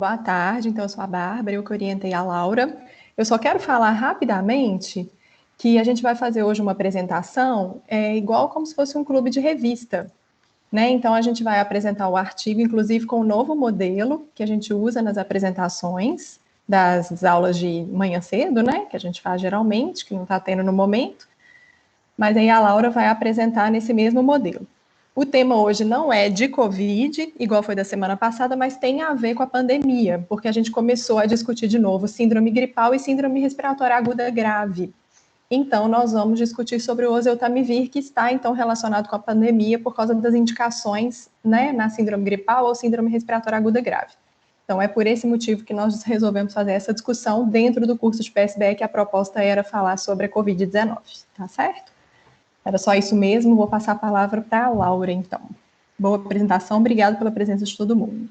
Boa tarde, então eu sou a Bárbara, eu que orientei a Laura. Eu só quero falar rapidamente que a gente vai fazer hoje uma apresentação igual como se fosse um clube de revista, né? Então a gente vai apresentar o artigo, inclusive com o novo modelo que a gente usa nas apresentações das aulas de manhã cedo, né? Que a gente faz geralmente, que não está tendo no momento, mas aí a Laura vai apresentar nesse mesmo modelo. O tema hoje não é de Covid, igual foi da semana passada, mas tem a ver com a pandemia, porque a gente começou a discutir de novo síndrome gripal e síndrome respiratória aguda grave. Então, nós vamos discutir sobre o oseltamivir, que está, então, relacionado com a pandemia por causa das indicações, né, na síndrome gripal ou síndrome respiratória aguda grave. Então, é por esse motivo que nós resolvemos fazer essa discussão dentro do curso de PSBE, que a proposta era falar sobre a Covid-19, tá certo? Era só isso mesmo, vou passar a palavra para a Laura, então. Boa apresentação, obrigada pela presença de todo mundo.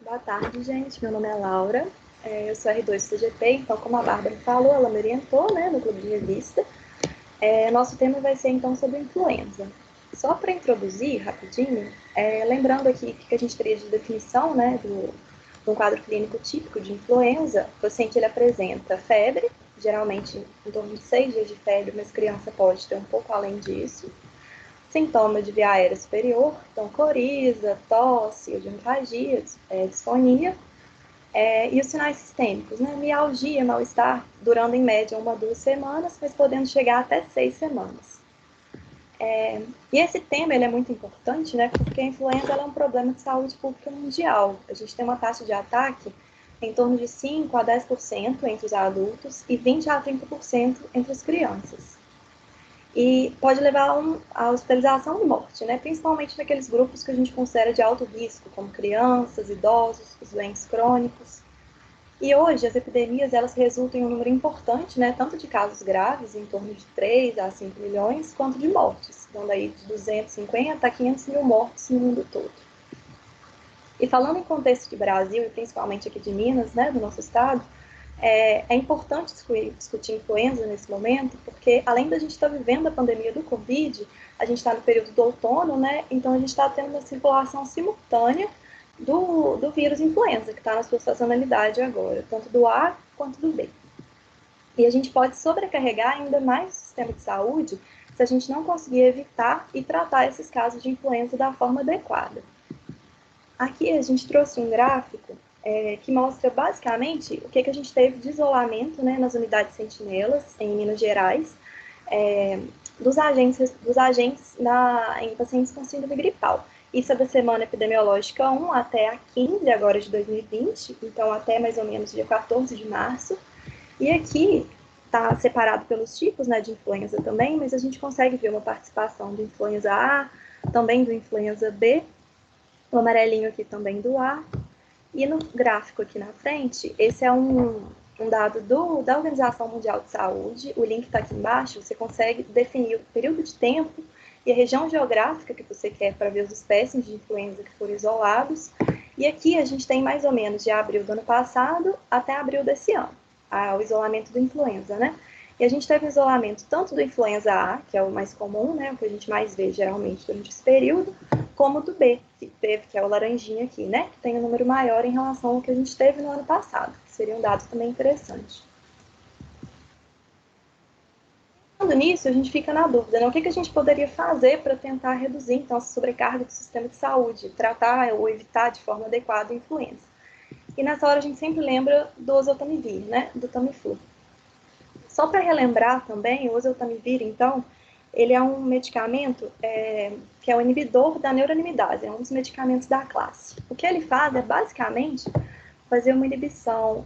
Boa tarde, gente. Meu nome é Laura, eu sou R2 do CGP, então, como a Bárbara falou, ela me orientou, né, no clube de revista. Nosso tema vai ser, então, sobre influenza. Só para introduzir rapidinho, lembrando aqui que a gente teria de definição, né, do quadro clínico típico de influenza, o paciente ele apresenta febre, geralmente em torno de 6 dias de febre, mas criança pode ter um pouco além disso. Sintomas de via aérea superior, então coriza, tosse, odontalgia, disfonia, e os sinais sistêmicos, né? Mialgia, mal-estar, durando em média 1 a 2 semanas, mas podendo chegar até 6 semanas. E esse tema ele é muito importante, né? Porque a influenza ela é um problema de saúde pública mundial. A gente tem uma taxa de ataque em torno de 5 a 10% entre os adultos e 20 a 30% entre as crianças. E pode levar a hospitalização e morte, né? Principalmente naqueles grupos que a gente considera de alto risco, como crianças, idosos, os doentes crônicos. E hoje as epidemias elas resultam em um número importante, né? Tanto de casos graves, em torno de 3 a 5 milhões, quanto de mortes, dando aí de 250 a 500 mil mortes no mundo todo. E falando em contexto de Brasil, e principalmente aqui de Minas, né, do nosso estado, é importante discutir influenza nesse momento, porque além da gente estar vivendo a pandemia do Covid, a gente está no período do outono, né? Então a gente está tendo uma circulação simultânea do vírus influenza, que está na sua sazonalidade agora, tanto do A quanto do B. E a gente pode sobrecarregar ainda mais o sistema de saúde se a gente não conseguir evitar e tratar esses casos de influenza da forma adequada. Aqui a gente trouxe um gráfico que mostra basicamente o que a gente teve de isolamento, né, nas unidades sentinelas, em Minas Gerais, dos agentes em pacientes com síndrome gripal. Isso é da semana epidemiológica 1 até a 15, agora de 2020, então até mais ou menos dia 14 de março. E aqui está separado pelos tipos, né, de influenza também, mas a gente consegue ver uma participação do influenza A, também do influenza B, o amarelinho aqui também do A. E no gráfico aqui na frente, esse é um dado da Organização Mundial de Saúde, o link está aqui embaixo, você consegue definir o período de tempo e a região geográfica que você quer para ver os espécimes de influenza que foram isolados. E aqui a gente tem mais ou menos de abril do ano passado até abril desse ano, o isolamento do influenza, né? E a gente teve isolamento tanto do influenza A, que é o mais comum, né, o que a gente mais vê geralmente durante esse período, como do B, que é o laranjinha aqui, né, que tem um número maior em relação ao que a gente teve no ano passado, que seria um dado também interessante. Falando nisso, a gente fica na dúvida, né, o que a gente poderia fazer para tentar reduzir, então, essa sobrecarga do sistema de saúde, tratar ou evitar de forma adequada a influenza. E nessa hora a gente sempre lembra do oseltamivir, né, do Tamiflu. Só para relembrar também, o oseltamivir, então, ele é um medicamento que é o inibidor da neuraminidase, é um dos medicamentos da classe. O que ele faz é, basicamente, fazer uma inibição,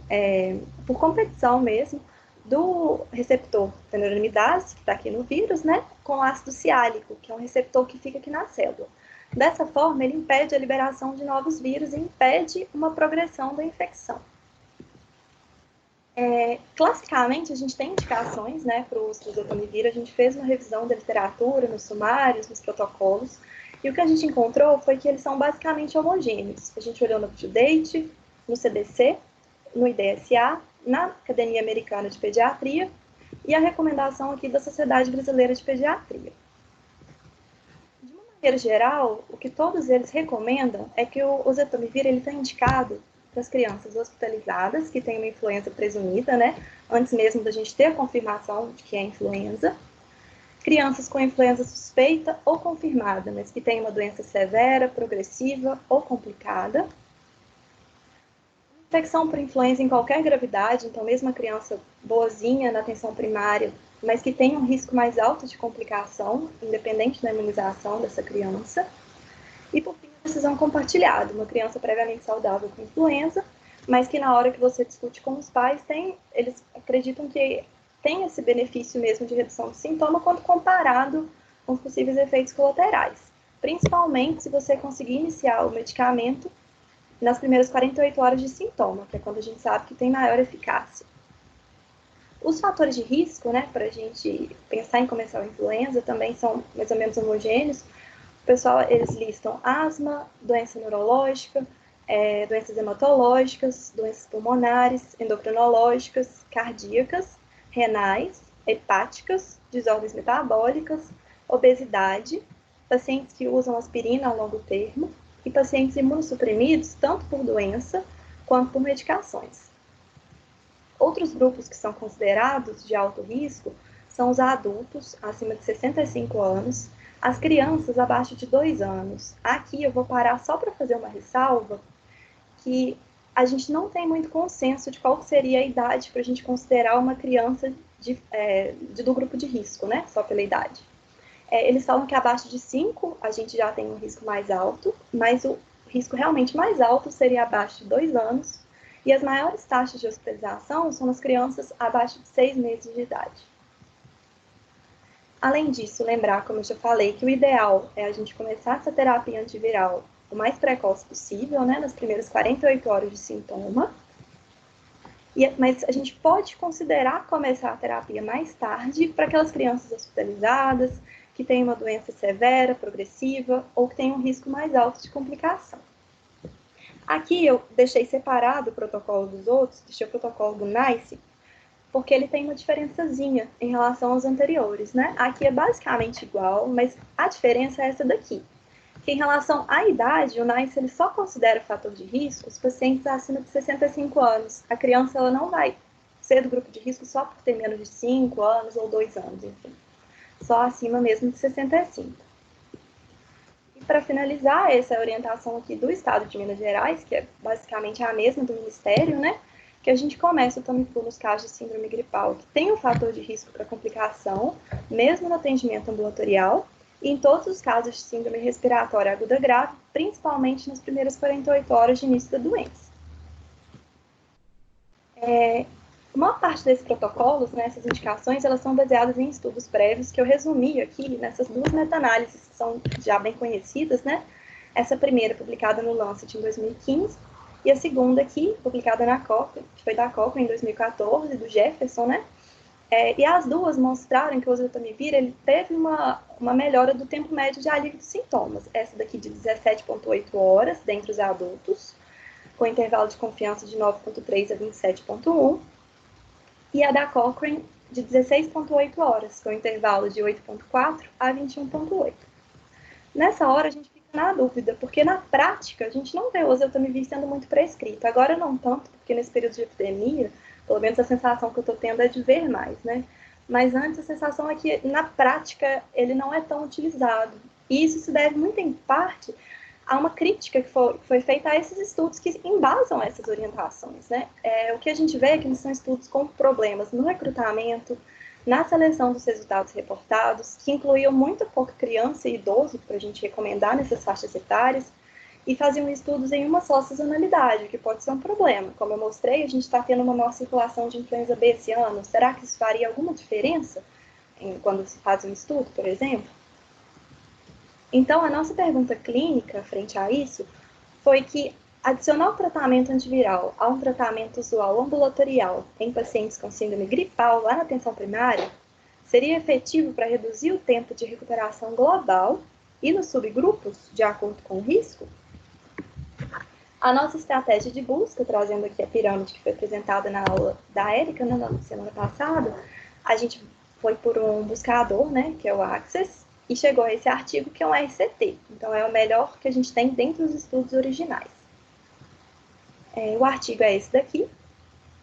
por competição mesmo, do receptor da neuraminidase, que está aqui no vírus, né, com o ácido ciálico, que é um receptor que fica aqui na célula. Dessa forma, ele impede a liberação de novos vírus e impede uma progressão da infecção. Classicamente, a gente tem indicações, né, para o uso do oseltamivir, a gente fez uma revisão da literatura, nos sumários, nos protocolos, e o que a gente encontrou foi que eles são basicamente homogêneos. A gente olhou no UpToDate, no CDC, no IDSA, na Academia Americana de Pediatria, e a recomendação aqui da Sociedade Brasileira de Pediatria. De uma maneira geral, o que todos eles recomendam é que o oseltamivir está indicado para as crianças hospitalizadas que têm uma influenza presumida, né? Antes mesmo da gente ter a confirmação de que é influenza. Crianças com influenza suspeita ou confirmada, mas que têm uma doença severa, progressiva ou complicada. Infecção por influenza em qualquer gravidade, então mesmo a criança boazinha na atenção primária, mas que tem um risco mais alto de complicação, independente da imunização dessa criança. E por fim, a decisão compartilhada, uma criança previamente saudável com influenza, mas que na hora que você discute com os pais, eles acreditam que tem esse benefício mesmo de redução de sintoma quando comparado com os possíveis efeitos colaterais. Principalmente se você conseguir iniciar o medicamento nas primeiras 48 horas de sintoma, que é quando a gente sabe que tem maior eficácia. Os fatores de risco, né, para a gente pensar em começar a influenza, também são mais ou menos homogêneos. O pessoal, eles listam asma, doença neurológica, doenças hematológicas, doenças pulmonares, endocrinológicas, cardíacas, renais, hepáticas, desordens metabólicas, obesidade, pacientes que usam aspirina a longo termo e pacientes imunossuprimidos, tanto por doença quanto por medicações. Outros grupos que são considerados de alto risco são os adultos acima de 65 anos, as crianças abaixo de 2 anos. Aqui eu vou parar só para fazer uma ressalva, que a gente não tem muito consenso de qual seria a idade para a gente considerar uma criança do grupo de risco, né? Só pela idade. Eles falam que abaixo de 5 a gente já tem um risco mais alto, mas o risco realmente mais alto seria abaixo de 2 anos, e as maiores taxas de hospitalização são nas crianças abaixo de 6 meses de idade. Além disso, lembrar, como eu já falei, que o ideal é a gente começar essa terapia antiviral o mais precoce possível, né, nas primeiras 48 horas de sintoma. Mas a gente pode considerar começar a terapia mais tarde para aquelas crianças hospitalizadas, que têm uma doença severa, progressiva, ou que têm um risco mais alto de complicação. Aqui eu deixei separado o protocolo dos outros, deixei o protocolo do NICE, porque ele tem uma diferençazinha em relação aos anteriores, né? Aqui é basicamente igual, mas a diferença é essa daqui. Que em relação à idade, o NICE ele só considera fator de risco os pacientes acima de 65 anos. A criança ela não vai ser do grupo de risco só por ter menos de 5 anos ou 2 anos, enfim. Só acima mesmo de 65. E para finalizar, essa é a orientação aqui do Estado de Minas Gerais, que é basicamente a mesma do Ministério, né? Que a gente começa o Tamiflu nos casos de síndrome gripal, que tem um fator de risco para complicação, mesmo no atendimento ambulatorial, e em todos os casos de síndrome respiratória aguda grave, principalmente nas primeiras 48 horas de início da doença. A maior parte desses protocolos, né, essas indicações, elas são baseadas em estudos prévios que eu resumi aqui nessas duas meta-análises que são já bem conhecidas, né? Essa primeira publicada no Lancet em 2015 e a segunda aqui, publicada na Cochrane, que foi da Cochrane em 2014, do Jefferson, né? E as duas mostraram que o oseltamivir ele teve uma melhora do tempo médio de alívio dos sintomas. Essa daqui de 17,8 horas, dentre os adultos, com intervalo de confiança de 9,3 a 27,1. E a da Cochrane de 16,8 horas, com intervalo de 8,4 a 21,8. Nessa hora, a gente fica na dúvida, porque na prática, a gente não vê o oseltamivir sendo muito prescrito. Agora não tanto, porque nesse período de epidemia, pelo menos a sensação que eu estou tendo é de ver mais, né? Mas antes a sensação é que, na prática, ele não é tão utilizado. E isso se deve muito em parte a uma crítica que foi feita a esses estudos que embasam essas orientações, né? O que a gente vê é que eles são estudos com problemas no recrutamento, na seleção dos resultados reportados, que incluíam muito pouca criança e idoso para a gente recomendar nessas faixas etárias, e faziam estudos em uma só sazonalidade, o que pode ser um problema. Como eu mostrei, a gente está tendo uma maior circulação de influenza B esse ano. Será que isso faria alguma diferença quando se faz um estudo, por exemplo? Então, a nossa pergunta clínica frente a isso foi que adicionar o tratamento antiviral a um tratamento usual ambulatorial em pacientes com síndrome gripal lá na atenção primária seria efetivo para reduzir o tempo de recuperação global e nos subgrupos, de acordo com o risco? A nossa estratégia de busca, trazendo aqui a pirâmide que foi apresentada na aula da Érica, na semana passada, a gente foi por um buscador, né, que é o Access, e chegou a esse artigo que é um RCT. Então, é o melhor que a gente tem dentro dos estudos originais. O artigo é esse daqui,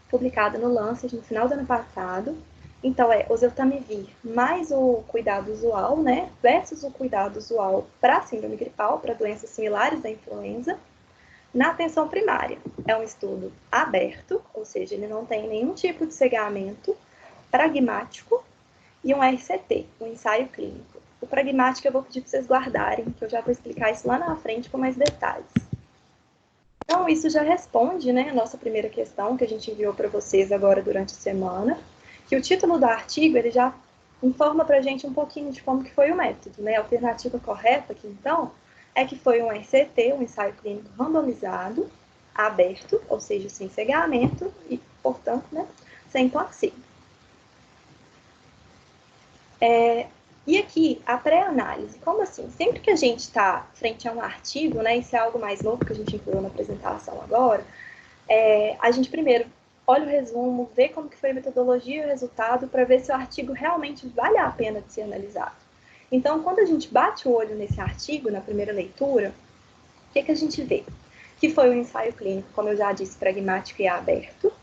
publicado no Lancet no final do ano passado. Então, é oseltamivir mais o cuidado usual, né, versus o cuidado usual para síndrome gripal, para doenças similares da influenza, na atenção primária. É um estudo aberto, ou seja, ele não tem nenhum tipo de cegamento, pragmático e um RCT, um ensaio clínico. O pragmático eu vou pedir para vocês guardarem, que eu já vou explicar isso lá na frente com mais detalhes. Então, isso já responde, né, a nossa primeira questão que a gente enviou para vocês agora durante a semana, que o título do artigo ele já informa para a gente um pouquinho de como que foi o método, né? A alternativa correta aqui, então, é que foi um RCT, um ensaio clínico randomizado, aberto, ou seja, sem cegamento e, portanto, né, sem placebo. E aqui, a pré-análise. Como assim? Sempre que a gente está frente a um artigo, né, isso é algo mais novo que a gente incluiu na apresentação agora, a gente primeiro olha o resumo, vê como que foi a metodologia e o resultado para ver se o artigo realmente vale a pena de ser analisado. Então, quando a gente bate o olho nesse artigo, na primeira leitura, o que a gente vê? Que foi um ensaio clínico, como eu já disse, pragmático e aberto,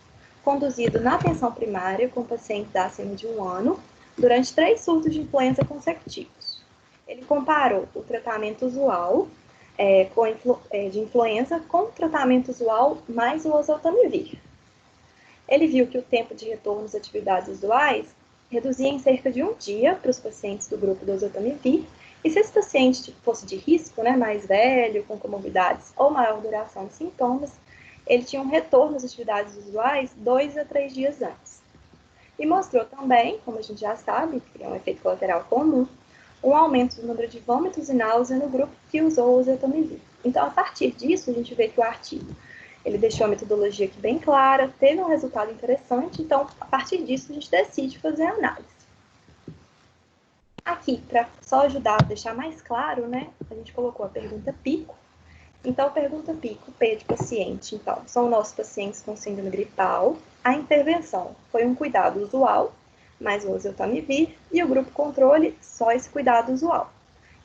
conduzido na atenção primária com pacientes acima de 1 ano, durante 3 surtos de influenza consecutivos. Ele comparou o tratamento usual de influenza com o tratamento usual mais o oseltamivir. Ele viu que o tempo de retorno às atividades usuais reduzia em cerca de 1 dia para os pacientes do grupo do oseltamivir, e se esse paciente fosse de risco, né, mais velho, com comorbidades ou maior duração de sintomas, ele tinha um retorno às atividades usuais 2 a 3 dias antes. E mostrou também, como a gente já sabe, que é um efeito colateral comum, um aumento do número de vômitos e náusea no grupo que usou o oseltamivir. Então, a partir disso, a gente vê que o artigo ele deixou a metodologia aqui bem clara, teve um resultado interessante, então, a partir disso, a gente decide fazer a análise. Aqui, para só ajudar a deixar mais claro, né, a gente colocou a pergunta pico. Então, pergunta pico, P de paciente. Então, são nossos pacientes com síndrome gripal. A intervenção foi um cuidado usual, mais o oseltamivir, e o grupo controle, só esse cuidado usual.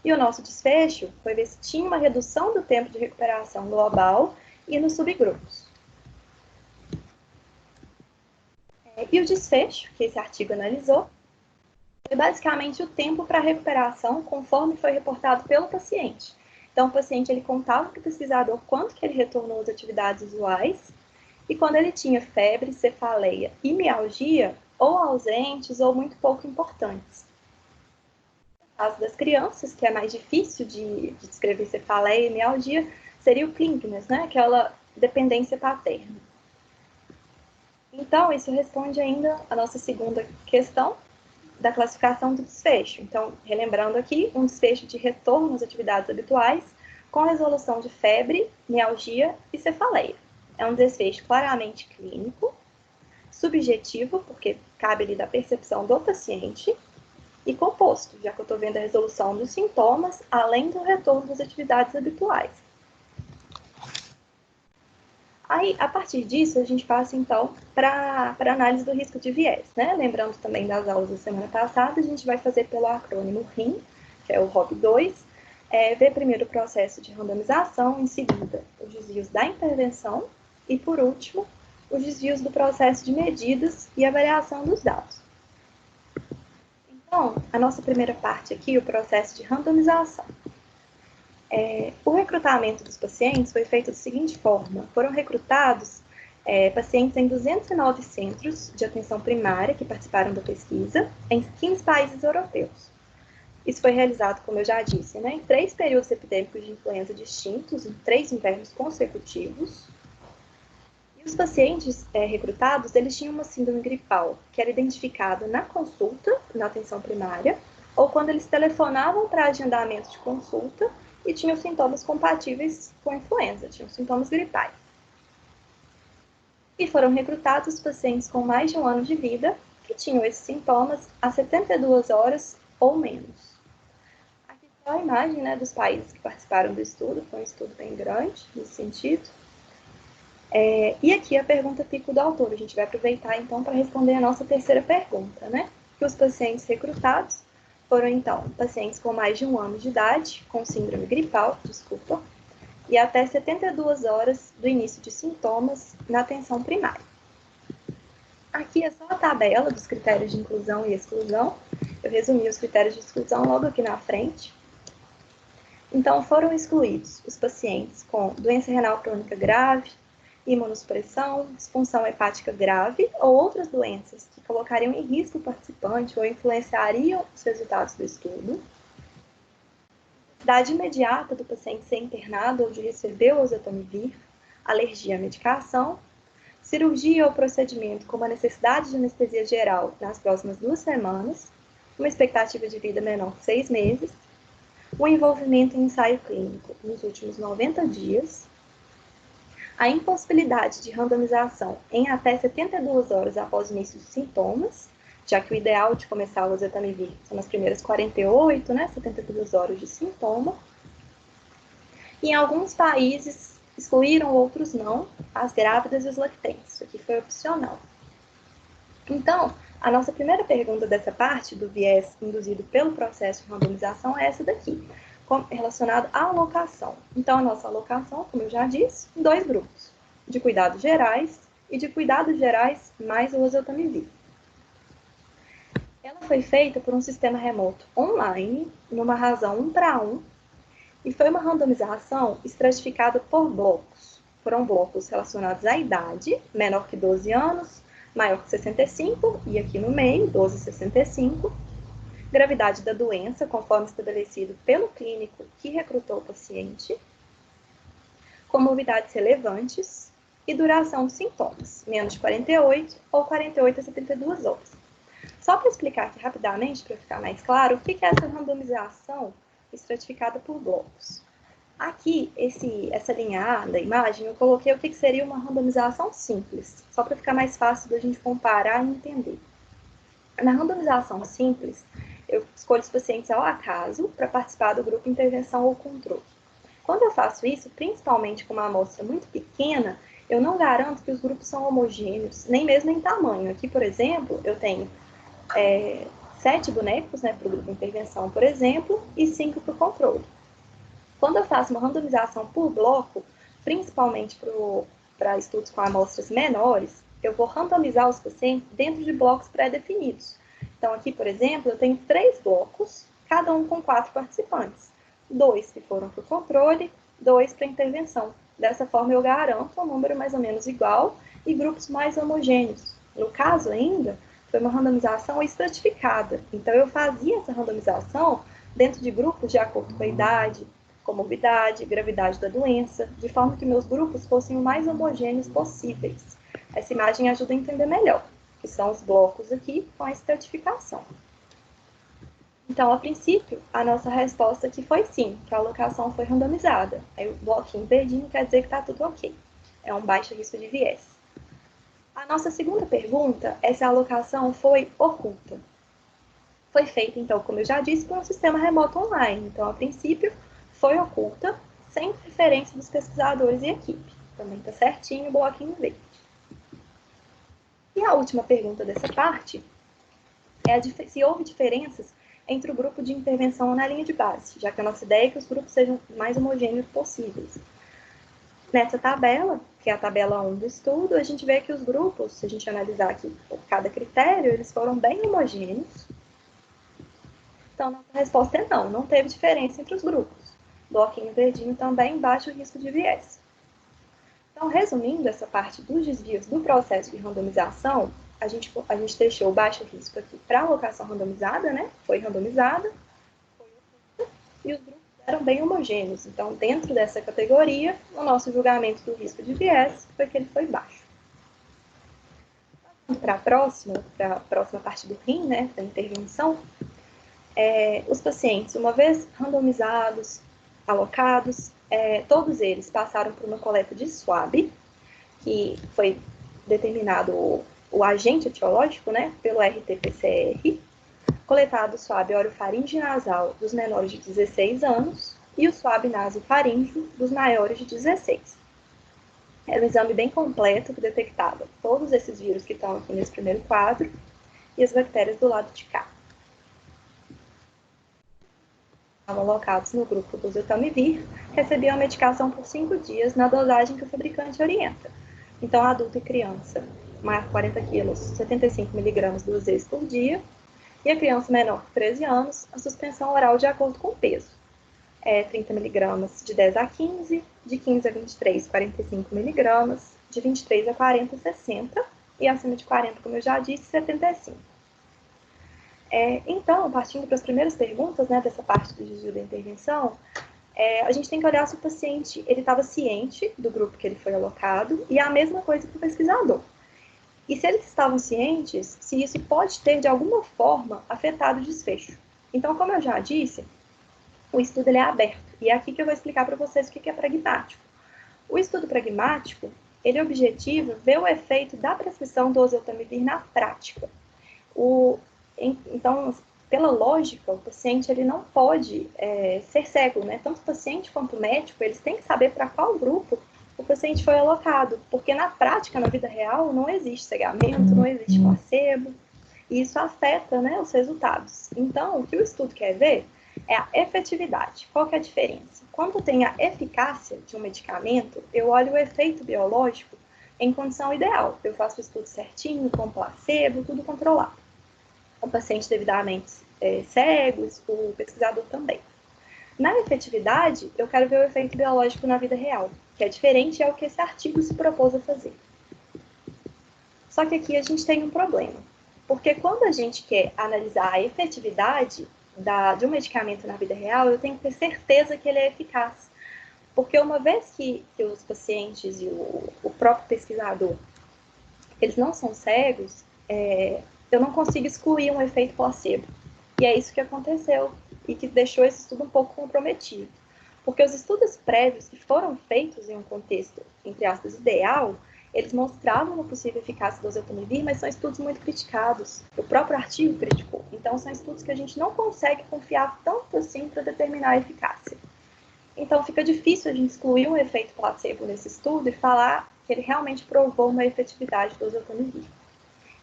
E o nosso desfecho foi ver se tinha uma redução do tempo de recuperação global e nos subgrupos. E o desfecho, que esse artigo analisou, foi basicamente o tempo para recuperação conforme foi reportado pelo paciente. Então, o paciente ele contava para o pesquisador quanto que ele retornou às atividades usuais e quando ele tinha febre, cefaleia e mialgia, ou ausentes ou muito pouco importantes. No caso das crianças, que é mais difícil de descrever cefaleia e mialgia, seria o clínicness, né? Aquela dependência paterna. Então, isso responde ainda a nossa segunda questão da classificação do desfecho. Então, relembrando aqui, um desfecho de retorno às atividades habituais com resolução de febre, mialgia e cefaleia. É um desfecho claramente clínico, subjetivo, porque cabe ali da percepção do paciente, e composto, já que eu estou vendo a resolução dos sintomas, além do retorno das atividades habituais. Aí, a partir disso, a gente passa, então, para a análise do risco de viés, né? Lembrando também das aulas da semana passada, a gente vai fazer pelo acrônimo RIM, que é o ROB2, ver primeiro o processo de randomização, em seguida, os desvios da intervenção, e, por último, os desvios do processo de medidas e avaliação dos dados. Então, a nossa primeira parte aqui, o processo de randomização. O recrutamento dos pacientes foi feito da seguinte forma: foram recrutados pacientes em 209 centros de atenção primária que participaram da pesquisa, em 15 países europeus. Isso foi realizado, como eu já disse, né, em 3 períodos epidêmicos de influenza distintos, em 3 invernos consecutivos. E os pacientes recrutados, eles tinham uma síndrome gripal, que era identificada na consulta, na atenção primária, ou quando eles telefonavam para agendamento de consulta, e tinham sintomas compatíveis com a influenza, tinham sintomas gripais. E foram recrutados pacientes com mais de 1 ano de vida, que tinham esses sintomas há 72 horas ou menos. Aqui está a imagem, né, dos países que participaram do estudo, foi um estudo bem grande nesse sentido. E aqui a pergunta pico do autor, a gente vai aproveitar então para responder a nossa terceira pergunta, né? Que os pacientes recrutados Foram, então, pacientes com mais de 1 ano de idade, com síndrome gripal, e até 72 horas do início de sintomas na atenção primária. Aqui é só a tabela dos critérios de inclusão e exclusão. Eu resumi os critérios de exclusão logo aqui na frente. Então, foram excluídos os pacientes com doença renal crônica grave, imunossupressão, disfunção hepática grave ou outras doenças que colocariam em risco o participante ou influenciariam os resultados do estudo. Idade imediata do paciente ser internado ou de receber o oseltamivir, alergia à medicação, cirurgia ou procedimento com uma necessidade de anestesia geral nas próximas 2 semanas, uma expectativa de vida menor que 6 meses, o envolvimento em ensaio clínico nos últimos 90 dias, a impossibilidade de randomização em até 72 horas após o início dos sintomas, já que o ideal de começar o oseltamivir são nas primeiras 48, 72 horas de sintoma. E em alguns países excluíram, outros não, as grávidas e os lactentes. Isso aqui foi opcional. Então, a nossa primeira pergunta dessa parte do viés induzido pelo processo de randomização é essa daqui, relacionado à alocação. Então, a nossa alocação, como eu já disse, em 2 grupos, de cuidados gerais e de cuidados gerais mais o oseltamivir. Ela foi feita por um sistema remoto online, numa razão 1:1, e foi uma randomização estratificada por blocos. Foram blocos relacionados à idade, menor que 12 anos, maior que 65, e aqui no meio, 12 a 65, gravidade da doença, conforme estabelecido pelo clínico que recrutou o paciente, comorbidades relevantes e duração dos sintomas, menos de 48 ou 48 a 72 horas. Só para explicar aqui rapidamente, para ficar mais claro, o que é essa randomização estratificada por blocos? Aqui, essa linha A da imagem, eu coloquei o que seria uma randomização simples, só para ficar mais fácil da gente comparar e entender. Na randomização simples, eu escolho os pacientes ao acaso para participar do grupo intervenção ou controle. Quando eu faço isso, principalmente com uma amostra muito pequena, eu não garanto que os grupos são homogêneos, nem mesmo em tamanho. Aqui, por exemplo, eu tenho 7 bonecos, para o grupo de intervenção, por exemplo, e 5 para o controle. Quando eu faço uma randomização por bloco, principalmente para estudos com amostras menores, eu vou randomizar os pacientes dentro de blocos pré-definidos. Então, aqui, por exemplo, eu tenho 3 blocos, cada um com 4 participantes. 2 que foram para o controle, 2 para a intervenção. Dessa forma, eu garanto um número mais ou menos igual e grupos mais homogêneos. No caso, ainda, foi uma randomização estratificada. Então, eu fazia essa randomização dentro de grupos de acordo com a idade, comorbidade, gravidade da doença, de forma que meus grupos fossem o mais homogêneos possíveis. Essa imagem ajuda a entender melhor, que são os blocos aqui com a estratificação. Então, a princípio, a nossa resposta aqui foi sim, que a alocação foi randomizada. Aí o bloquinho verdinho quer dizer que está tudo ok. É um baixo risco de viés. A nossa segunda pergunta é se a alocação foi oculta. Foi feita, então, como eu já disse, por um sistema remoto online. Então, a princípio, foi oculta, sem preferência dos pesquisadores e equipe. Também está certinho o bloquinho verde. E a última pergunta dessa parte é se houve diferenças entre o grupo de intervenção na linha de base, já que a nossa ideia é que os grupos sejam mais homogêneos possíveis. Nessa tabela, que é a tabela 1 do estudo, a gente vê que os grupos, se a gente analisar aqui por cada critério, eles foram bem homogêneos. Então, nossa resposta é não teve diferença entre os grupos. Bloquinho verdinho também, baixo risco de viés. Então, resumindo essa parte dos desvios do processo de randomização, a gente deixou o baixo risco aqui para a alocação randomizada, foi randomizada, e os grupos eram bem homogêneos. Então, dentro dessa categoria, o nosso julgamento do risco de viés foi que ele foi baixo. Para a próxima parte do rim, da intervenção, os pacientes, uma vez randomizados, alocados, todos eles passaram por uma coleta de swab, que foi determinado o agente etiológico, pelo RT-PCR, coletado o swab orofaríngeo nasal dos menores de 16 anos e o swab nasofaríngeo dos maiores de 16. Era um exame bem completo que detectava todos esses vírus que estão aqui nesse primeiro quadro e as bactérias do lado de cá. alocados no grupo do oseltamivir recebiam a medicação por 5 dias na dosagem que o fabricante orienta. Então, adulto e criança, maior de 40 quilos, 75 miligramas 2 vezes por dia, e a criança menor de 13 anos, a suspensão oral de acordo com o peso. 30 miligramas de 10 a 15, de 15 a 23, 45 miligramas, de 23 a 40, 60, e acima de 40, como eu já disse, 75. Então, partindo para as primeiras perguntas, né, dessa parte do desvio da intervenção, a gente tem que olhar se o paciente estava ciente do grupo que ele foi alocado, e a mesma coisa para o pesquisador. E se eles estavam cientes, se isso pode ter, de alguma forma, afetado o desfecho. Então, como eu já disse, o estudo ele é aberto, e é aqui que eu vou explicar para vocês o que é pragmático. O estudo pragmático, ele objetiva ver o efeito da prescrição do oseltamivir na prática. Então, pela lógica, o paciente ele não pode ser cego, né? Tanto o paciente quanto o médico, eles têm que saber para qual grupo o paciente foi alocado, porque na prática, na vida real, não existe cegamento, não existe placebo, e isso afeta, né, os resultados. Então, o que o estudo quer ver é a efetividade. Qual que é a diferença? Quando tem a eficácia de um medicamento, eu olho o efeito biológico em condição ideal. Eu faço o estudo certinho, com placebo, tudo controlado. O paciente devidamente cego, o pesquisador também. Na efetividade, eu quero ver o efeito biológico na vida real, que é diferente, é o que esse artigo se propôs a fazer. Só que aqui a gente tem um problema, porque quando a gente quer analisar a efetividade de um medicamento na vida real, eu tenho que ter certeza que ele é eficaz. Porque uma vez que os pacientes e o próprio pesquisador, eles não são cegos, eu não consigo excluir um efeito placebo. E é isso que aconteceu e que deixou esse estudo um pouco comprometido. Porque os estudos prévios que foram feitos em um contexto, entre aspas, ideal, eles mostravam uma possível eficácia do oseltamivir, mas são estudos muito criticados. O próprio artigo criticou. Então, são estudos que a gente não consegue confiar tanto assim para determinar a eficácia. Então, fica difícil a gente excluir um efeito placebo nesse estudo e falar que ele realmente provou uma efetividade do oseltamivir.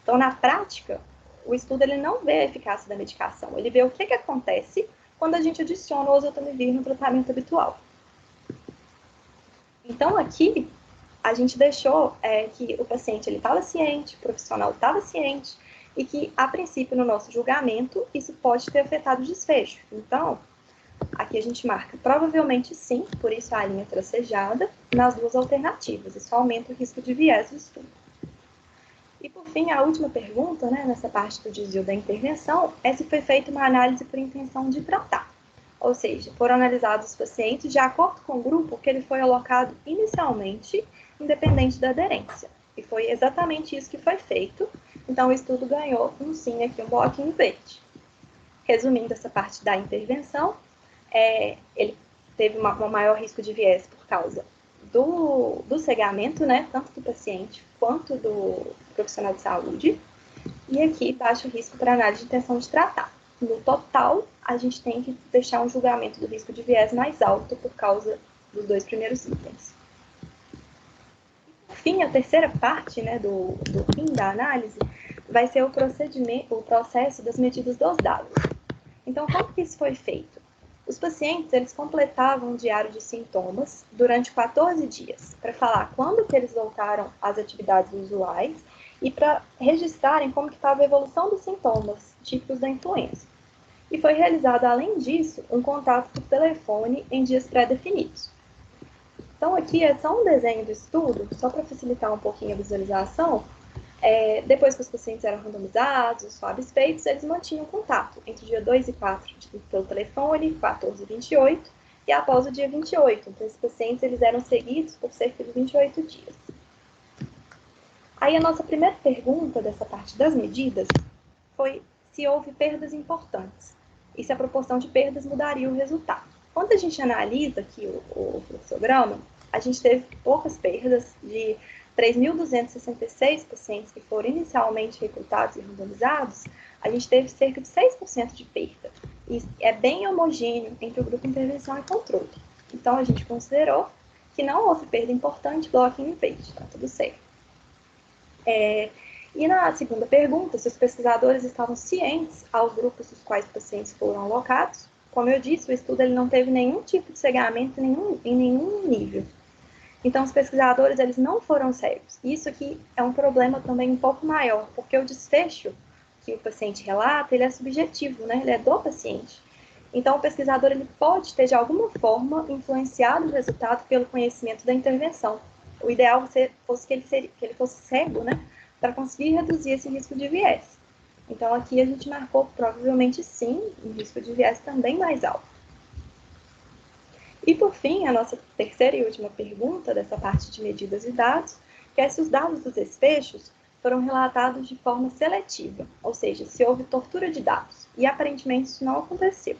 Então, na prática, o estudo ele não vê a eficácia da medicação, ele vê o que acontece quando a gente adiciona o oseltamivir no tratamento habitual. Então, aqui, a gente deixou que o paciente estava ciente, o profissional estava ciente, e que, a princípio, no nosso julgamento, isso pode ter afetado o desfecho. Então, aqui a gente marca provavelmente sim, por isso a linha tracejada, nas duas alternativas. Isso aumenta o risco de viés do estudo. E, por fim, a última pergunta, né, nessa parte do desvio da intervenção, é se foi feita uma análise por intenção de tratar. Ou seja, foram analisados os pacientes de acordo com o grupo que ele foi alocado inicialmente, independente da aderência. E foi exatamente isso que foi feito. Então, o estudo ganhou um sim aqui, um bloquinho verde. Resumindo essa parte da intervenção, ele teve um maior risco de viés por causa do cegamento, né, tanto do paciente quanto do profissional de saúde, e aqui baixo risco para análise de intenção de tratar. No total, a gente tem que deixar um julgamento do risco de viés mais alto por causa dos dois primeiros itens. Por fim, a terceira parte, né, do fim da análise vai ser o processo das medidas dos dados. Então, como que isso foi feito? Os pacientes, eles completavam um diário de sintomas durante 14 dias, para falar quando que eles voltaram às atividades usuais e para registrarem como que estava a evolução dos sintomas típicos da influenza. E foi realizado, além disso, um contato por telefone em dias pré-definidos. Então, aqui é só um desenho do estudo, só para facilitar um pouquinho a visualização. Depois que os pacientes eram randomizados, os swabs feitos, eles mantinham contato entre o dia 2 e 4 pelo telefone, 14 e 28, e após o dia 28. Então, esses pacientes eles eram seguidos por cerca de 28 dias. Aí, a nossa primeira pergunta dessa parte das medidas foi se houve perdas importantes e se a proporção de perdas mudaria o resultado. Quando a gente analisa aqui o fluxograma, a gente teve poucas perdas, de 3.266 pacientes que foram inicialmente recrutados e randomizados, a gente teve cerca de 6% de perda. E é bem homogêneo entre o grupo intervenção e controle. Então, a gente considerou que não houve perda importante, bloquinho verde, está tudo certo. E na segunda pergunta, se os pesquisadores estavam cientes aos grupos dos quais os pacientes foram alocados, como eu disse, o estudo ele não teve nenhum tipo de cegamento em nenhum nível. Então, os pesquisadores eles não foram cegos. Isso aqui é um problema também um pouco maior, porque o desfecho que o paciente relata, ele é subjetivo, né? Ele é do paciente. Então, o pesquisador ele pode ter, de alguma forma, influenciado o resultado pelo conhecimento da intervenção. O ideal fosse que ele fosse cego, né? Para conseguir reduzir esse risco de viés. Então, aqui a gente marcou, provavelmente sim, um risco de viés também mais alto. E, por fim, a nossa terceira e última pergunta dessa parte de medidas e dados, que é se os dados dos desfechos foram relatados de forma seletiva, ou seja, se houve tortura de dados. E, aparentemente, isso não aconteceu.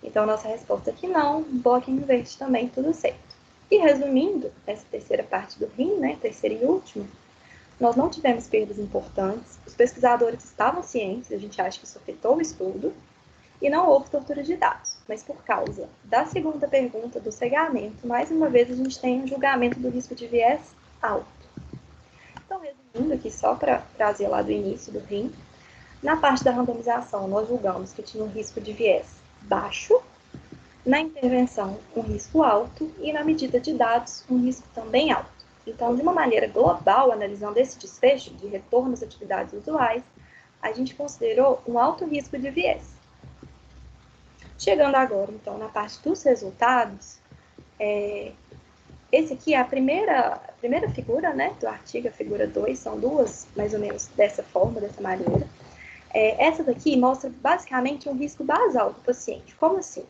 Então, nossa resposta é que não, bloquinho verde também, tudo certo. E, resumindo, essa terceira parte do rim, né, terceira e última, nós não tivemos perdas importantes, os pesquisadores estavam cientes, a gente acha que isso afetou o estudo, e não houve tortura de dados. Mas por causa da segunda pergunta do cegamento, mais uma vez a gente tem um julgamento do risco de viés alto. Então, resumindo aqui só para trazer lá do início do rim, na parte da randomização nós julgamos que tinha um risco de viés baixo, na intervenção um risco alto e na medida de dados um risco também alto. Então, de uma maneira global, analisando esse desfecho de retorno às atividades usuais, a gente considerou um alto risco de viés. Chegando agora, então, na parte dos resultados, esse aqui é a primeira figura, né, do artigo, a figura 2, são duas, mais ou menos, dessa forma, dessa maneira. Essa daqui mostra, basicamente, um risco basal do paciente. Como assim?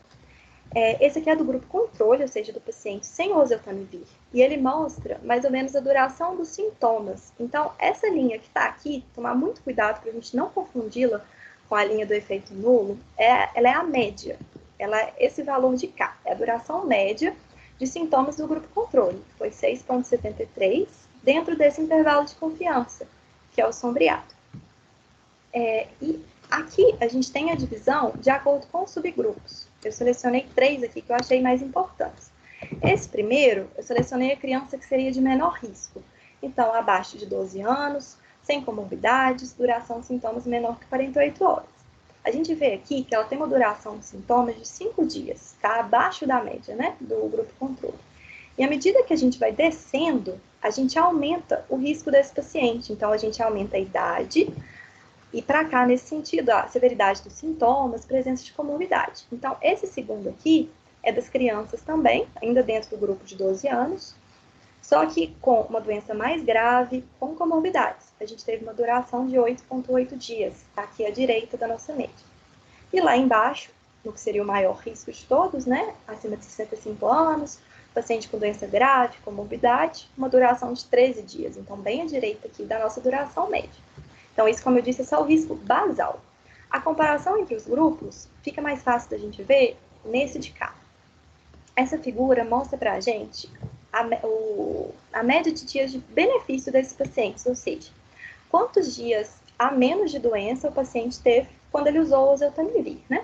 Esse aqui é do grupo controle, ou seja, do paciente sem oseltamivir, e ele mostra, mais ou menos, a duração dos sintomas. Então, essa linha que está aqui, tomar muito cuidado para a gente não confundi-la com a linha do efeito nulo, ela é a média. Ela é esse valor de K, é a duração média de sintomas do grupo controle, que foi 6,73, dentro desse intervalo de confiança, que é o sombreado. E aqui a gente tem a divisão de acordo com os subgrupos. Eu selecionei 3 aqui que eu achei mais importantes. Esse primeiro, eu selecionei a criança que seria de menor risco. Então, abaixo de 12 anos, sem comorbidades, duração de sintomas menor que 48 horas. A gente vê aqui que ela tem uma duração de sintomas de 5 dias, está abaixo da média, né, do grupo controle. E à medida que a gente vai descendo, a gente aumenta o risco desse paciente. Então, a gente aumenta a idade, e para cá, nesse sentido, a severidade dos sintomas, presença de comorbidade. Então, esse segundo aqui é das crianças também, ainda dentro do grupo de 12 anos, só que com uma doença mais grave, com comorbidades. A gente teve uma duração de 8,8 dias, tá aqui à direita da nossa média. E lá embaixo, no que seria o maior risco de todos, né, acima de 65 anos, paciente com doença grave, comorbidade, uma duração de 13 dias. Então, bem à direita aqui da nossa duração média. Então, isso, como eu disse, é só o risco basal. A comparação entre os grupos fica mais fácil da gente ver nesse de cá. Essa figura mostra para a gente a média de dias de benefício desses pacientes, ou seja, quantos dias a menos de doença o paciente teve quando ele usou o oseltamivir, né?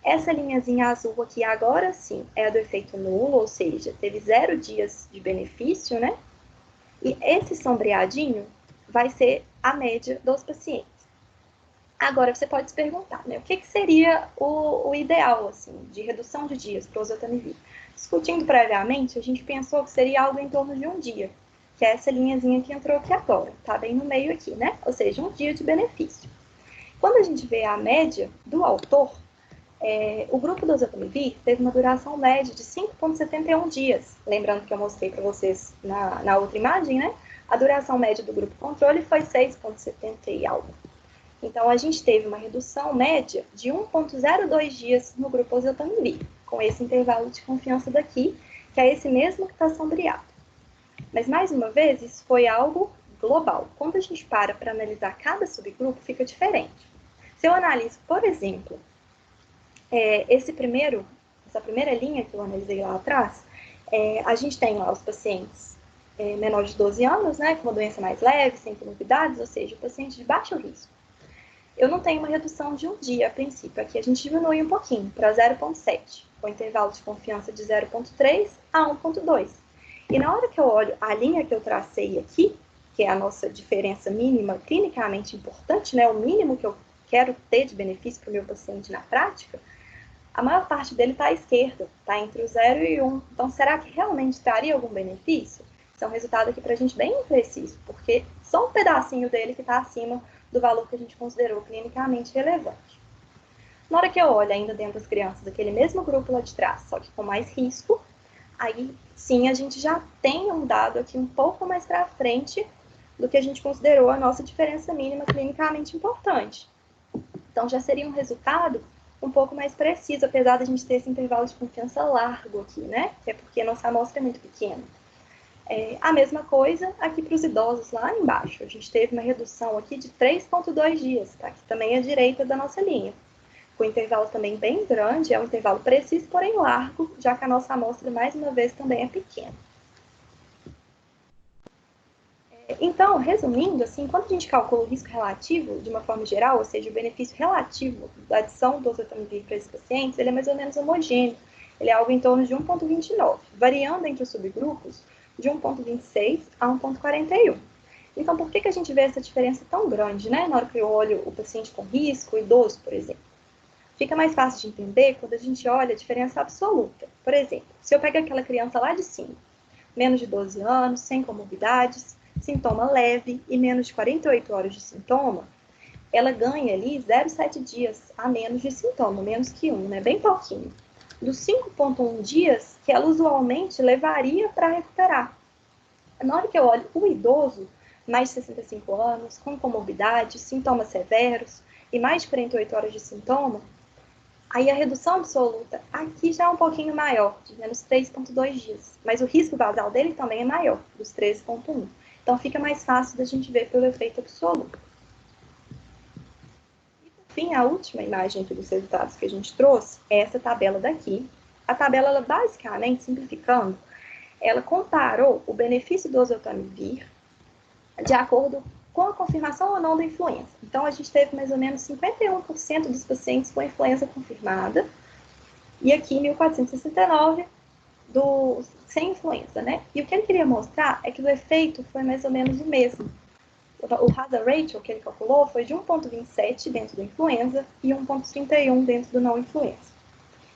Essa linhazinha azul aqui, agora sim, é a do efeito nulo, ou seja, teve 0 dias de benefício, né? E esse sombreadinho vai ser a média dos pacientes. Agora, você pode se perguntar, né, o que seria o ideal, assim, de redução de dias para o oseltamivir? Discutindo previamente, a gente pensou que seria algo em torno de 1 dia, que é essa linhazinha que entrou aqui agora, tá bem no meio aqui, né? Ou seja, 1 dia de benefício. Quando a gente vê a média do autor, o grupo do oseltamivir teve uma duração média de 5,71 dias. Lembrando que eu mostrei para vocês na outra imagem, né? A duração média do grupo controle foi 6,70 e algo. Então, a gente teve uma redução média de 1,02 dias no grupo oseltamivir, com esse intervalo de confiança daqui, que é esse mesmo que está sombreado. Mas, mais uma vez, isso foi algo global. Quando a gente para analisar cada subgrupo, fica diferente. Se eu analiso, por exemplo, essa primeira linha que eu analisei lá atrás, a gente tem lá os pacientes menores de 12 anos, né, com uma doença mais leve, sem comorbidades, ou seja, o paciente de baixo risco. Eu não tenho uma redução de 1 dia a princípio, aqui a gente diminui um pouquinho, para 0,7, com intervalo de confiança de 0,3 a 1,2. E na hora que eu olho a linha que eu tracei aqui, que é a nossa diferença mínima clinicamente importante, né, o mínimo que eu quero ter de benefício para o meu paciente na prática, a maior parte dele está à esquerda, está entre o 0 e 1. Então, será que realmente traria algum benefício? Isso é um resultado aqui para a gente bem impreciso, porque só um pedacinho dele que está acima do valor que a gente considerou clinicamente relevante. Na hora que eu olho ainda dentro das crianças daquele mesmo grupo lá de trás, só que com mais risco, aí sim a gente já tem um dado aqui um pouco mais para frente do que a gente considerou a nossa diferença mínima clinicamente importante. Então já seria um resultado um pouco mais preciso, apesar da gente ter esse intervalo de confiança largo aqui, né? Que é porque a nossa amostra é muito pequena. A mesma coisa aqui para os idosos lá embaixo. A gente teve uma redução aqui de 3,2 dias, tá? Que também é à direita da nossa linha. Com intervalo também bem grande, é um intervalo preciso, porém largo, já que a nossa amostra, mais uma vez, também é pequena. Então, resumindo, assim, quando a gente calcula o risco relativo, de uma forma geral, ou seja, o benefício relativo da adição do oseltamivir para esses pacientes, ele é mais ou menos homogêneo. Ele é algo em torno de 1,29, variando entre os subgrupos de 1,26 a 1,41. Então, por que a gente vê essa diferença tão grande, né? Na hora que eu olho o paciente com risco, o idoso, por exemplo. Fica mais fácil de entender quando a gente olha a diferença absoluta. Por exemplo, se eu pego aquela criança lá de cima, menos de 12 anos, sem comorbidades, sintoma leve e menos de 48 horas de sintoma, ela ganha ali 0,7 dias a menos de sintoma, menos que 1, né? Bem pouquinho. Dos 5,1 dias que ela usualmente levaria para recuperar. Na hora que eu olho o idoso, mais de 65 anos, com comorbidades, sintomas severos e mais de 48 horas de sintoma, aí a redução absoluta aqui já é um pouquinho maior, de menos 3,2 dias. Mas o risco basal dele também é maior, dos 13,1. Então fica mais fácil da gente ver pelo efeito absoluto. E por fim, a última imagem aqui dos resultados que a gente trouxe é essa tabela daqui. A tabela, ela, basicamente, simplificando, ela comparou o benefício do oseltamivir de acordo com a confirmação ou não da influenza. Então, a gente teve mais ou menos 51% dos pacientes com influenza confirmada, e aqui 1.469 sem influenza, né? E o que ele queria mostrar é que o efeito foi mais ou menos o mesmo. O hazard ratio que ele calculou foi de 1,27 dentro da influenza e 1,31 dentro do não influenza.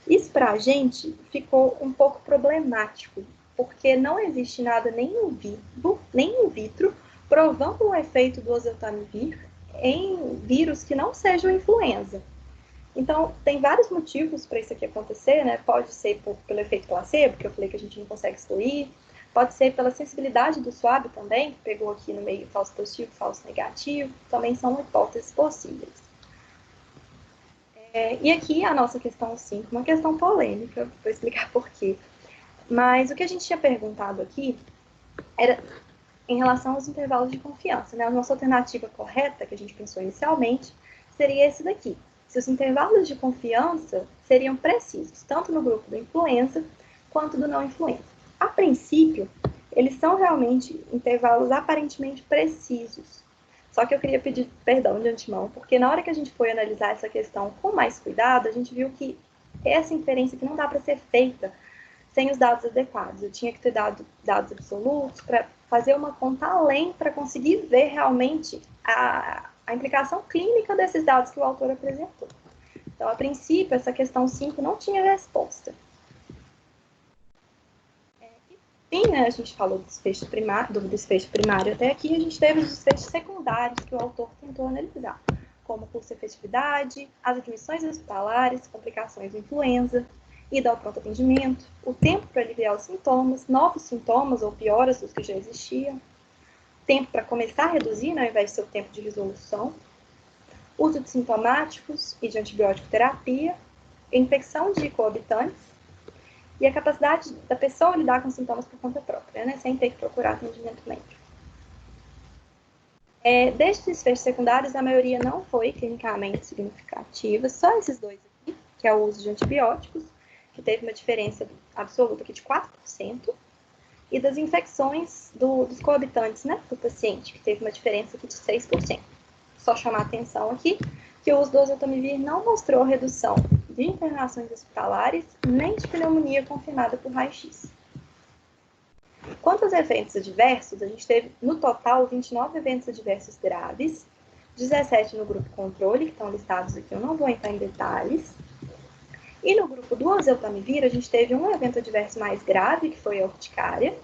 Isso para a gente ficou um pouco problemático, porque não existe nada nem in vivo, nem in vitro, provando o efeito do oseltamivir em vírus que não sejam influenza. Então, tem vários motivos para isso aqui acontecer, né? Pode ser pelo efeito placebo, que eu falei que a gente não consegue excluir. Pode ser pela sensibilidade do swab também, que pegou aqui no meio falso positivo, falso negativo. Também são hipóteses possíveis. E aqui a nossa questão 5, uma questão polêmica, vou explicar por quê. Mas o que a gente tinha perguntado aqui era em relação aos intervalos de confiança, né? A nossa alternativa correta, que a gente pensou inicialmente, seria esse daqui. Se os intervalos de confiança seriam precisos, tanto no grupo do influenza quanto do não influenza. A princípio, eles são realmente intervalos aparentemente precisos. Só que eu queria pedir perdão de antemão, porque na hora que a gente foi analisar essa questão com mais cuidado, a gente viu que essa inferência que não dá para ser feita sem os dados adequados. Eu tinha que ter dado dados absolutos para fazer uma conta além para conseguir ver realmente a implicação clínica desses dados que o autor apresentou. Então, a princípio, essa questão 5 não tinha resposta. Enfim, né, a gente falou do desfecho primário até aqui, a gente teve os desfechos secundários que o autor tentou analisar, como curso de efetividade, as admissões hospitalares, complicações da influenza, ida ao pronto atendimento, o tempo para aliviar os sintomas, novos sintomas ou pioras dos que já existiam, tempo para começar a reduzir, né, ao invés de ser o tempo de resolução, uso de sintomáticos e de antibiótico terapia, infecção de coabitantes e a capacidade da pessoa lidar com sintomas por conta própria, né, sem ter que procurar atendimento médico. Destes desfechos secundários, a maioria não foi clinicamente significativa, só esses dois aqui, que é o uso de antibióticos, que teve uma diferença absoluta aqui de 4%, e das infecções dos coabitantes, né, do paciente, que teve uma diferença aqui de 6%. Só chamar a atenção aqui que o uso do oseltamivir não mostrou redução de internações hospitalares, nem de pneumonia confirmada por raio-x. Quanto aos eventos adversos, a gente teve, no total, 29 eventos adversos graves, 17 no grupo controle, que estão listados aqui, eu não vou entrar em detalhes, E no grupo do oseltamivir, a gente teve um evento adverso mais grave, que foi a urticária,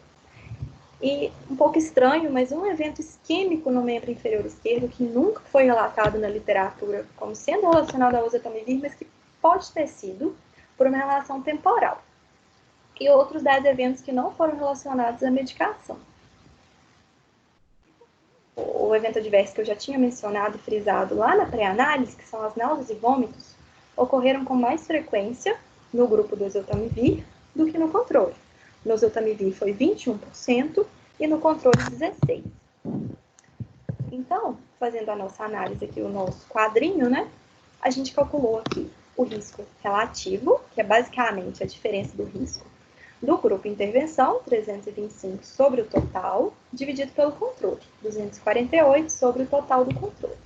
e um pouco estranho, mas um evento isquêmico no membro inferior esquerdo, que nunca foi relatado na literatura como sendo relacionado ao oseltamivir, mas que pode ter sido por uma relação temporal. E outros 10 eventos que não foram relacionados à medicação. O evento adverso que eu já tinha mencionado e frisado lá na pré-análise, que são as náuseas e vômitos, ocorreram com mais frequência no grupo do oseltamivir do que no controle. No oseltamivir foi 21% e no controle 16%. Então, fazendo a nossa análise aqui, o nosso quadrinho, né? A gente calculou aqui o risco relativo, que é basicamente a diferença do risco do grupo intervenção, 325 sobre o total, dividido pelo controle, 248 sobre o total do controle,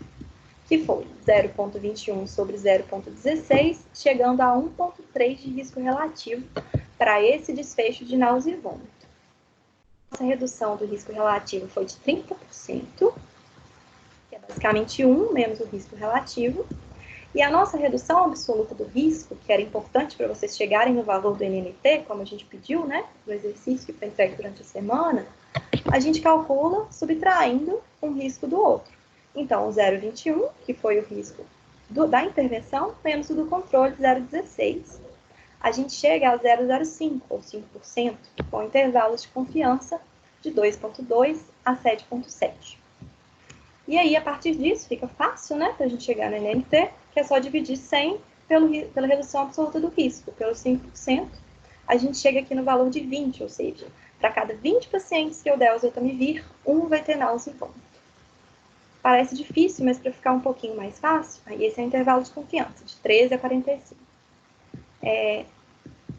que foi 0,21 sobre 0,16, chegando a 1,3 de risco relativo para esse desfecho de náusea e vômito. Nossa redução do risco relativo foi de 30%, que é basicamente 1 menos o risco relativo, e a nossa redução absoluta do risco, que era importante para vocês chegarem no valor do NNT, como a gente pediu, né, no exercício que foi entregue durante a semana, a gente calcula subtraindo um risco do outro. Então, o 0,21, que foi o risco da intervenção, menos o do controle, 0,16. A gente chega a 0,05, ou 5%, com intervalos de confiança de 2,2 a 7,7. E aí, a partir disso, fica fácil, né, para a gente chegar no NNT, que é só dividir 100 pela redução absoluta do risco, pelos 5%, a gente chega aqui no valor de 20, ou seja, para cada 20 pacientes que eu der oseltamivir, um vai ter náusea e vômito. Parece difícil, mas para ficar um pouquinho mais fácil, aí esse é o intervalo de confiança, de 13 a 45.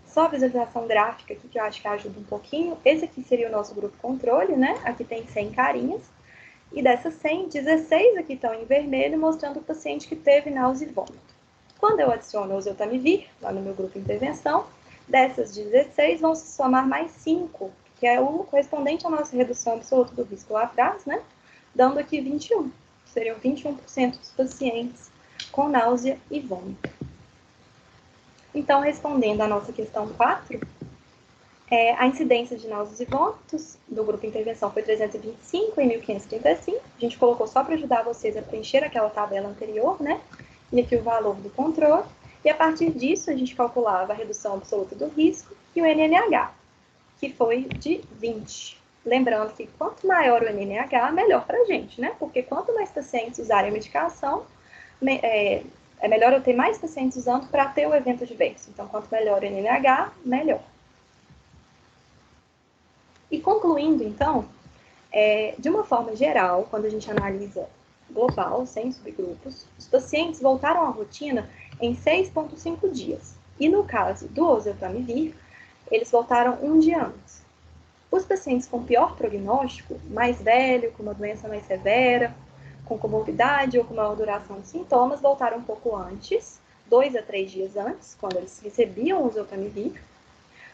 Só a visualização gráfica aqui, que eu acho que ajuda um pouquinho. Esse aqui seria o nosso grupo controle, né? Aqui tem 100 carinhas. E dessas 100, 16 aqui estão em vermelho, mostrando o paciente que teve náusea e vômito. Quando eu adiciono o oseltamivir, lá no meu grupo de intervenção, dessas 16 vão se somar mais 5, que é o correspondente à nossa redução absoluta do risco lá atrás, né? Dando aqui 21. Seriam 21% dos pacientes com náusea e vômito. Então, respondendo à nossa questão 4, a incidência de náuseas e vômitos do grupo de intervenção foi 325 em 1535. A gente colocou só para ajudar vocês a preencher aquela tabela anterior, né? E aqui o valor do controle. E a partir disso, a gente calculava a redução absoluta do risco e o NNH, que foi de 20. Lembrando que quanto maior o NNH, melhor para a gente, né? Porque quanto mais pacientes usarem a medicação, é melhor eu ter mais pacientes usando para ter o evento adverso. Então, quanto melhor o NNH, melhor. E concluindo, então, de uma forma geral, quando a gente analisa global, sem subgrupos, os pacientes voltaram à rotina em 6,5 dias. E no caso do oseltamivir, eles voltaram um dia antes. Os pacientes com pior prognóstico, mais velho, com uma doença mais severa, com comorbidade ou com maior duração de sintomas, voltaram um pouco antes, 2 a 3 dias antes, quando eles recebiam o oseltamivir.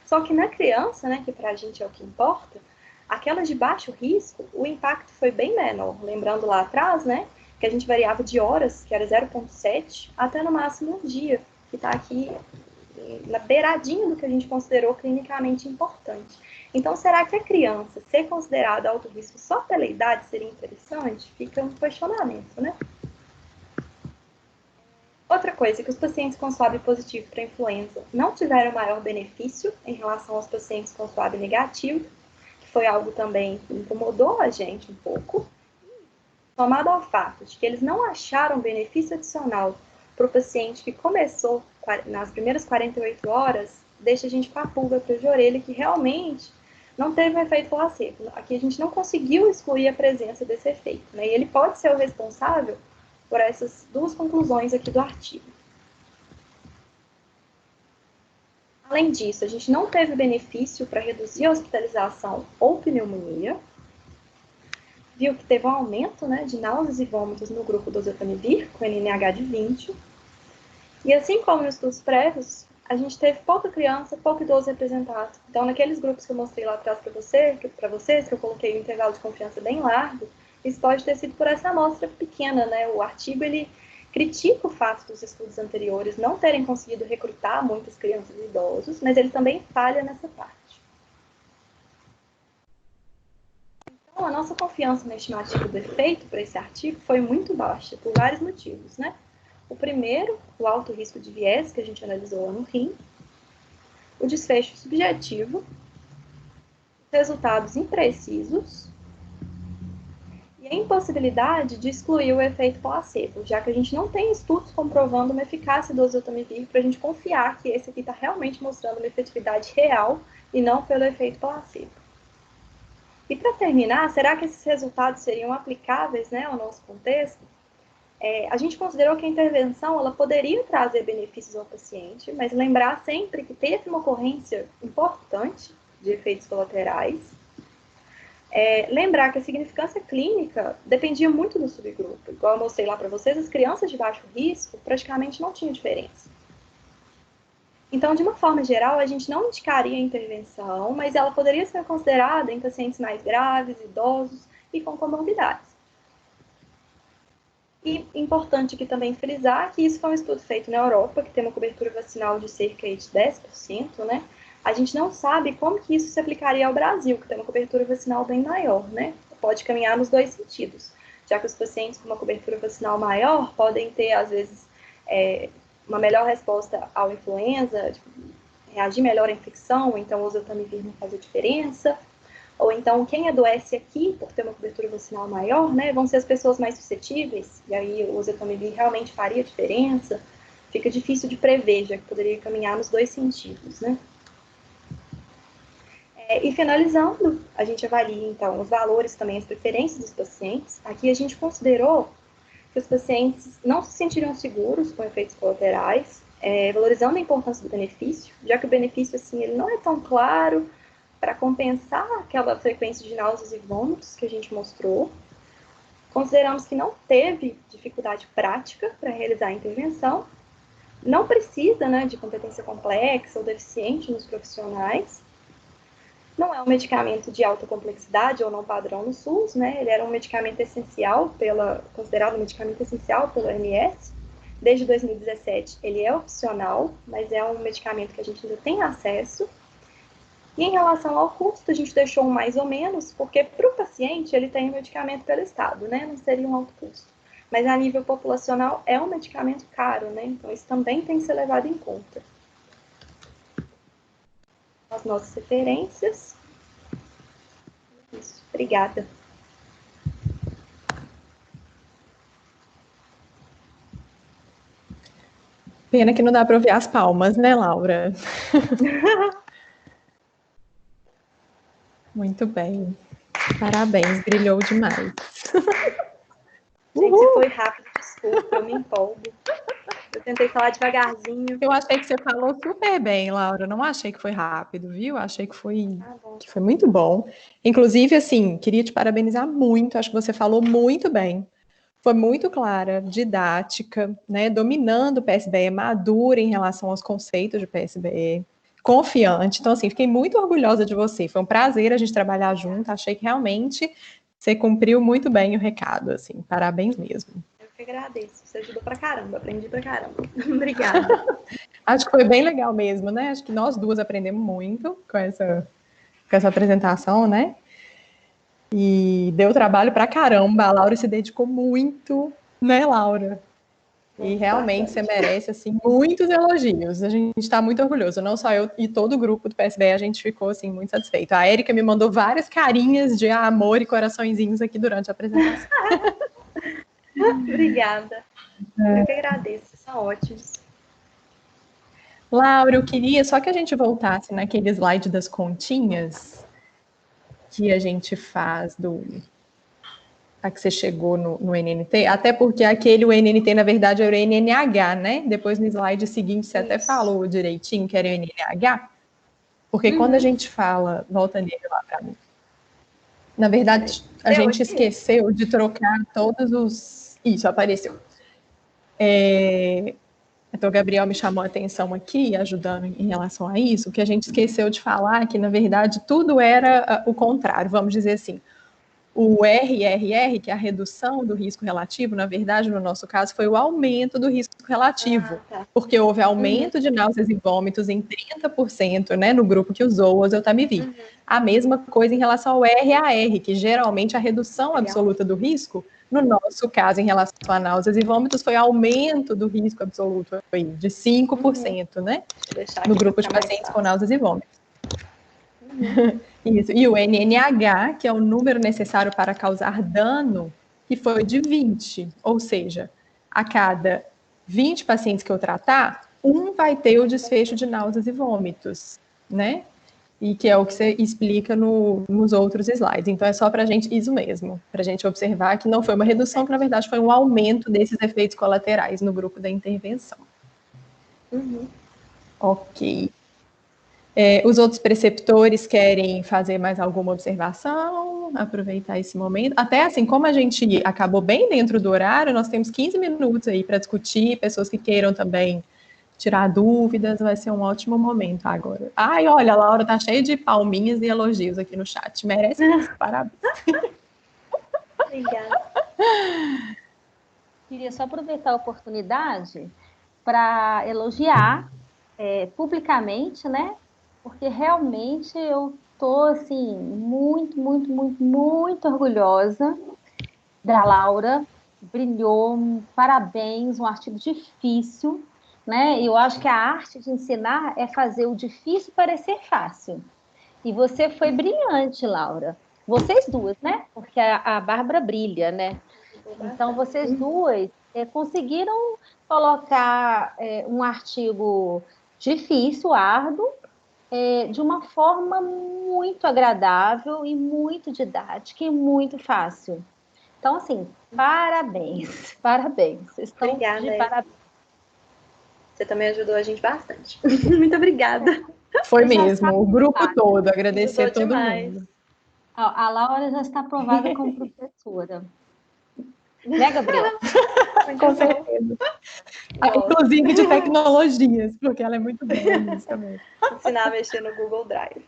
Só que na criança, né, que pra gente é o que importa, aquelas de baixo risco, o impacto foi bem menor. Lembrando lá atrás, né, que a gente variava de horas, que era 0,7, até no máximo um dia, que está aqui na beiradinha do que a gente considerou clinicamente importante. Então, será que a criança ser considerada alto risco só pela idade seria interessante? Fica um questionamento, né? Outra coisa é que os pacientes com SWAB positivo para influenza não tiveram maior benefício em relação aos pacientes com SWAB negativo, que foi algo também que incomodou a gente um pouco, somado ao fato de que eles não acharam benefício adicional para o paciente que começou nas primeiras 48 horas, deixa a gente com a pulga atrás de orelha que realmente não teve um efeito placebo. Aqui a gente não conseguiu excluir a presença desse efeito, né? E ele pode ser o responsável por essas duas conclusões aqui do artigo. Além disso, a gente não teve benefício para reduzir a hospitalização ou pneumonia. Viu que teve um aumento, né, de náuseas e vômitos no grupo do oseltamivir, com NNH de 20. E assim como nos estudos prévios, a gente teve pouca criança, pouco idoso representado. Então, naqueles grupos que eu mostrei lá atrás para vocês, que eu coloquei um intervalo de confiança bem largo, isso pode ter sido por essa amostra pequena, né? O artigo, ele critica o fato dos estudos anteriores não terem conseguido recrutar muitas crianças e idosos, mas ele também falha nessa parte. Então, a nossa confiança na estimativa do efeito para esse artigo foi muito baixa, por vários motivos, né? O primeiro, o alto risco de viés, que a gente analisou lá no RIM, o desfecho subjetivo, resultados imprecisos e a impossibilidade de excluir o efeito placebo, já que a gente não tem estudos comprovando uma eficácia do oseltamivir para a gente confiar que esse aqui está realmente mostrando uma efetividade real e não pelo efeito placebo. E para terminar, será que esses resultados seriam aplicáveis, né, ao nosso contexto? A gente considerou que a intervenção ela poderia trazer benefícios ao paciente, mas lembrar sempre que teve uma ocorrência importante de efeitos colaterais. Lembrar que a significância clínica dependia muito do subgrupo. Igual eu mostrei lá para vocês, as crianças de baixo risco praticamente não tinham diferença. Então, de uma forma geral, a gente não indicaria a intervenção, mas ela poderia ser considerada em pacientes mais graves, idosos e com comorbidades. E importante aqui também frisar que isso foi um estudo feito na Europa, que tem uma cobertura vacinal de cerca de 10%, né? A gente não sabe como que isso se aplicaria ao Brasil, que tem uma cobertura vacinal bem maior, né? Pode caminhar nos dois sentidos, já que os pacientes com uma cobertura vacinal maior podem ter, às vezes, uma melhor resposta ao influenza, tipo, reagir melhor à infecção, então o oseltamivir não faz a diferença. Ou então, quem adoece aqui, por ter uma cobertura vacinal maior, né, vão ser as pessoas mais suscetíveis, e aí o oseltamivir realmente faria diferença. Fica difícil de prever, já que poderia caminhar nos dois sentidos, né. E finalizando, a gente avalia, então, os valores também, as preferências dos pacientes. Aqui a gente considerou que os pacientes não se sentiriam seguros com efeitos colaterais, valorizando a importância do benefício, já que o benefício, assim, ele não é tão claro para compensar aquela frequência de náuseas e vômitos que a gente mostrou. Consideramos que não teve dificuldade prática para realizar a intervenção, não precisa, né, de competência complexa ou deficiente nos profissionais, não é um medicamento de alta complexidade ou não padrão no SUS, né? Ele era um medicamento essencial, considerado um medicamento essencial pelo OMS. Desde 2017 ele é opcional, mas é um medicamento que a gente ainda tem acesso. E em relação ao custo, a gente deixou um mais ou menos, porque para o paciente ele tem um medicamento pelo Estado, né? Não seria um alto custo. Mas a nível populacional é um medicamento caro, né? Então isso também tem que ser levado em conta. As nossas referências. Isso, obrigada. Pena que não dá para ouvir as palmas, né, Laura? Muito bem. Parabéns, brilhou demais. Gente, se foi rápido, desculpa, eu me empolgo. Eu tentei falar devagarzinho. Eu achei que você falou super bem, Laura. Não achei que foi rápido, viu? Achei que foi muito bom. Inclusive, assim, queria te parabenizar muito. Acho que você falou muito bem. Foi muito clara, didática, né? Dominando o PSBE, madura em relação aos conceitos de PSBE, confiante. Então, assim, fiquei muito orgulhosa de você. Foi um prazer a gente trabalhar junto. Achei que realmente você cumpriu muito bem o recado, assim. Parabéns mesmo. Eu que agradeço. Você ajudou pra caramba, aprendi pra caramba. Obrigada. Acho que foi bem legal mesmo, né? Acho que nós duas aprendemos muito com essa apresentação, né? E deu trabalho pra caramba. A Laura se dedicou muito, né, Laura? E realmente você merece, assim, muitos elogios. A gente está muito orgulhoso. Não só eu e todo o grupo do PSBE, a gente ficou, assim, muito satisfeito. A Érica me mandou várias carinhas de amor e coraçõezinhos aqui durante a apresentação. Obrigada. Eu que agradeço. São ótimos. Laura, eu queria só que a gente voltasse naquele slide das continhas que a gente faz a que você chegou no NNT, até porque o NNT, na verdade, era o NNH, né? Depois no slide seguinte você até falou direitinho que era o NNH, porque quando a gente fala, volta nele lá para mim, na verdade, a gente esqueceu de trocar todos os... Isso, apareceu. Então, o Gabriel me chamou a atenção aqui, ajudando em relação a isso, que a gente esqueceu de falar que, na verdade, tudo era o contrário, vamos dizer assim. O RRR, que é a redução do risco relativo, na verdade, no nosso caso, foi o aumento do risco relativo, porque houve aumento de náuseas e vômitos em 30%, né, no grupo que usou o oseltamivir. A mesma coisa em relação ao RAR, que geralmente a redução absoluta do risco, no nosso caso, em relação a náuseas e vômitos, foi aumento do risco absoluto de 5%, né, no grupo de pacientes com náuseas e vômitos. Isso. E o NNH, que é o número necessário para causar dano, que foi de 20. Ou seja, a cada 20 pacientes que eu tratar, um vai ter o desfecho de náuseas e vômitos, né? E que é o que você explica nos outros slides. Então, é só para a gente, isso mesmo, para a gente observar que não foi uma redução, que na verdade foi um aumento desses efeitos colaterais no grupo da intervenção. Ok. Os outros preceptores querem fazer mais alguma observação, aproveitar esse momento. Até assim, como a gente acabou bem dentro do horário, nós temos 15 minutos aí para discutir, pessoas que queiram também tirar dúvidas, vai ser um ótimo momento agora. Ai, olha, a Laura tá cheia de palminhas e elogios aqui no chat, merece isso, parabéns. Obrigada. Queria só aproveitar a oportunidade para elogiar publicamente, né? Porque realmente eu estou, assim, muito, muito, muito, muito orgulhosa da Laura. Brilhou, parabéns, um artigo difícil, né? Eu acho que a arte de ensinar é fazer o difícil parecer fácil. E você foi brilhante, Laura. Vocês duas, né? Porque a Bárbara brilha, né? Então, vocês duas conseguiram colocar um artigo difícil, árduo, de uma forma muito agradável e muito didática e muito fácil. Então, assim, parabéns, parabéns. Vocês estão Obrigada, de parabéns. Você também ajudou a gente bastante. Muito obrigada. Foi mesmo, o grupo todo, agradecer a todo mundo. A Laura já está aprovada como professora. Né, Gabriela? Com certeza. Inclusive de tecnologias, porque ela é muito boa nisso também. Ensinar a mexer no Google Drive.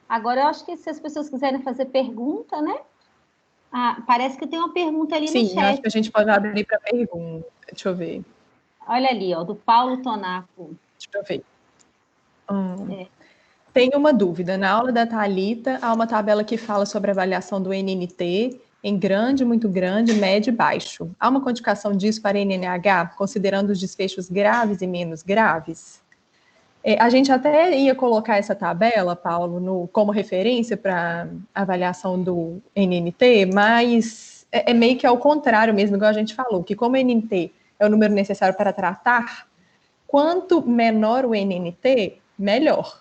Agora, eu acho que se as pessoas quiserem fazer pergunta, né? Parece que tem uma pergunta ali no chat. Sim, acho que a gente pode abrir para pergunta. Deixa eu ver. Olha ali, ó, do Paulo Tonaco. Deixa eu ver. Tenho uma dúvida. Na aula da Thalita, há uma tabela que fala sobre a avaliação do NNT em grande, muito grande, médio e baixo. Há uma quantificação disso para NNH, considerando os desfechos graves e menos graves? A gente até ia colocar essa tabela, Paulo, como referência para avaliação do NNT, mas é meio que ao contrário mesmo, igual a gente falou, que como o NNT é o número necessário para tratar, quanto menor o NNT, melhor.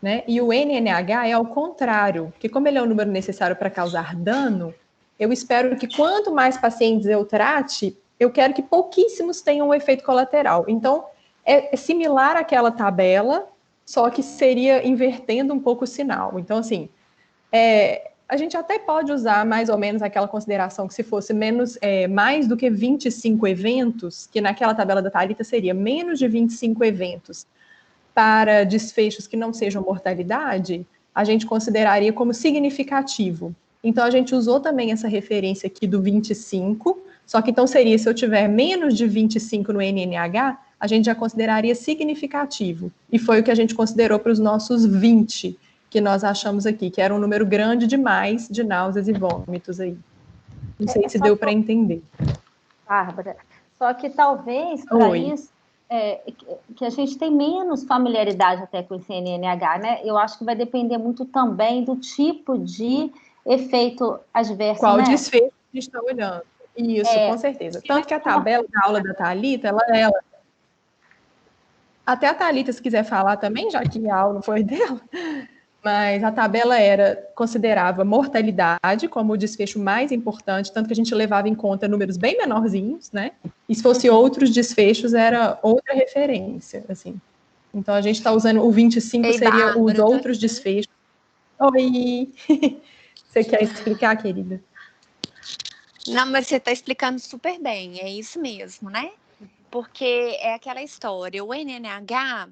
Né? E o NNH é ao contrário, porque como ele é o número necessário para causar dano, eu espero que quanto mais pacientes eu trate, eu quero que pouquíssimos tenham um efeito colateral. Então, é similar àquela tabela, só que seria invertendo um pouco o sinal. Então, assim, a gente até pode usar mais ou menos aquela consideração que se fosse mais do que 25 eventos, que naquela tabela da Thalita seria menos de 25 eventos, para desfechos que não sejam mortalidade, a gente consideraria como significativo. Então, a gente usou também essa referência aqui do 25, só que então seria, se eu tiver menos de 25 no NNH, a gente já consideraria significativo. E foi o que a gente considerou para os nossos 20, que nós achamos aqui, que era um número grande demais de náuseas e vômitos aí. Não sei se deu para entender. Bárbara, só que talvez para isso, que a gente tem menos familiaridade até com esse NNH, né? Eu acho que vai depender muito também do tipo de efeito adverso, qual né? desfecho a gente está olhando. Isso, com certeza. Tanto que a tabela da aula da Thalita, até a Thalita, se quiser falar também, já que a aula não foi dela, mas a tabela considerava mortalidade como o desfecho mais importante, tanto que a gente levava em conta números bem menorzinhos, né? E se fosse outros desfechos, era outra referência, assim. Então, a gente está usando o 25, seria Bárbara, os outros desfechos. Oi! Você quer explicar, querida? Não, mas você está explicando super bem, é isso mesmo, né? Porque é aquela história, o NNH,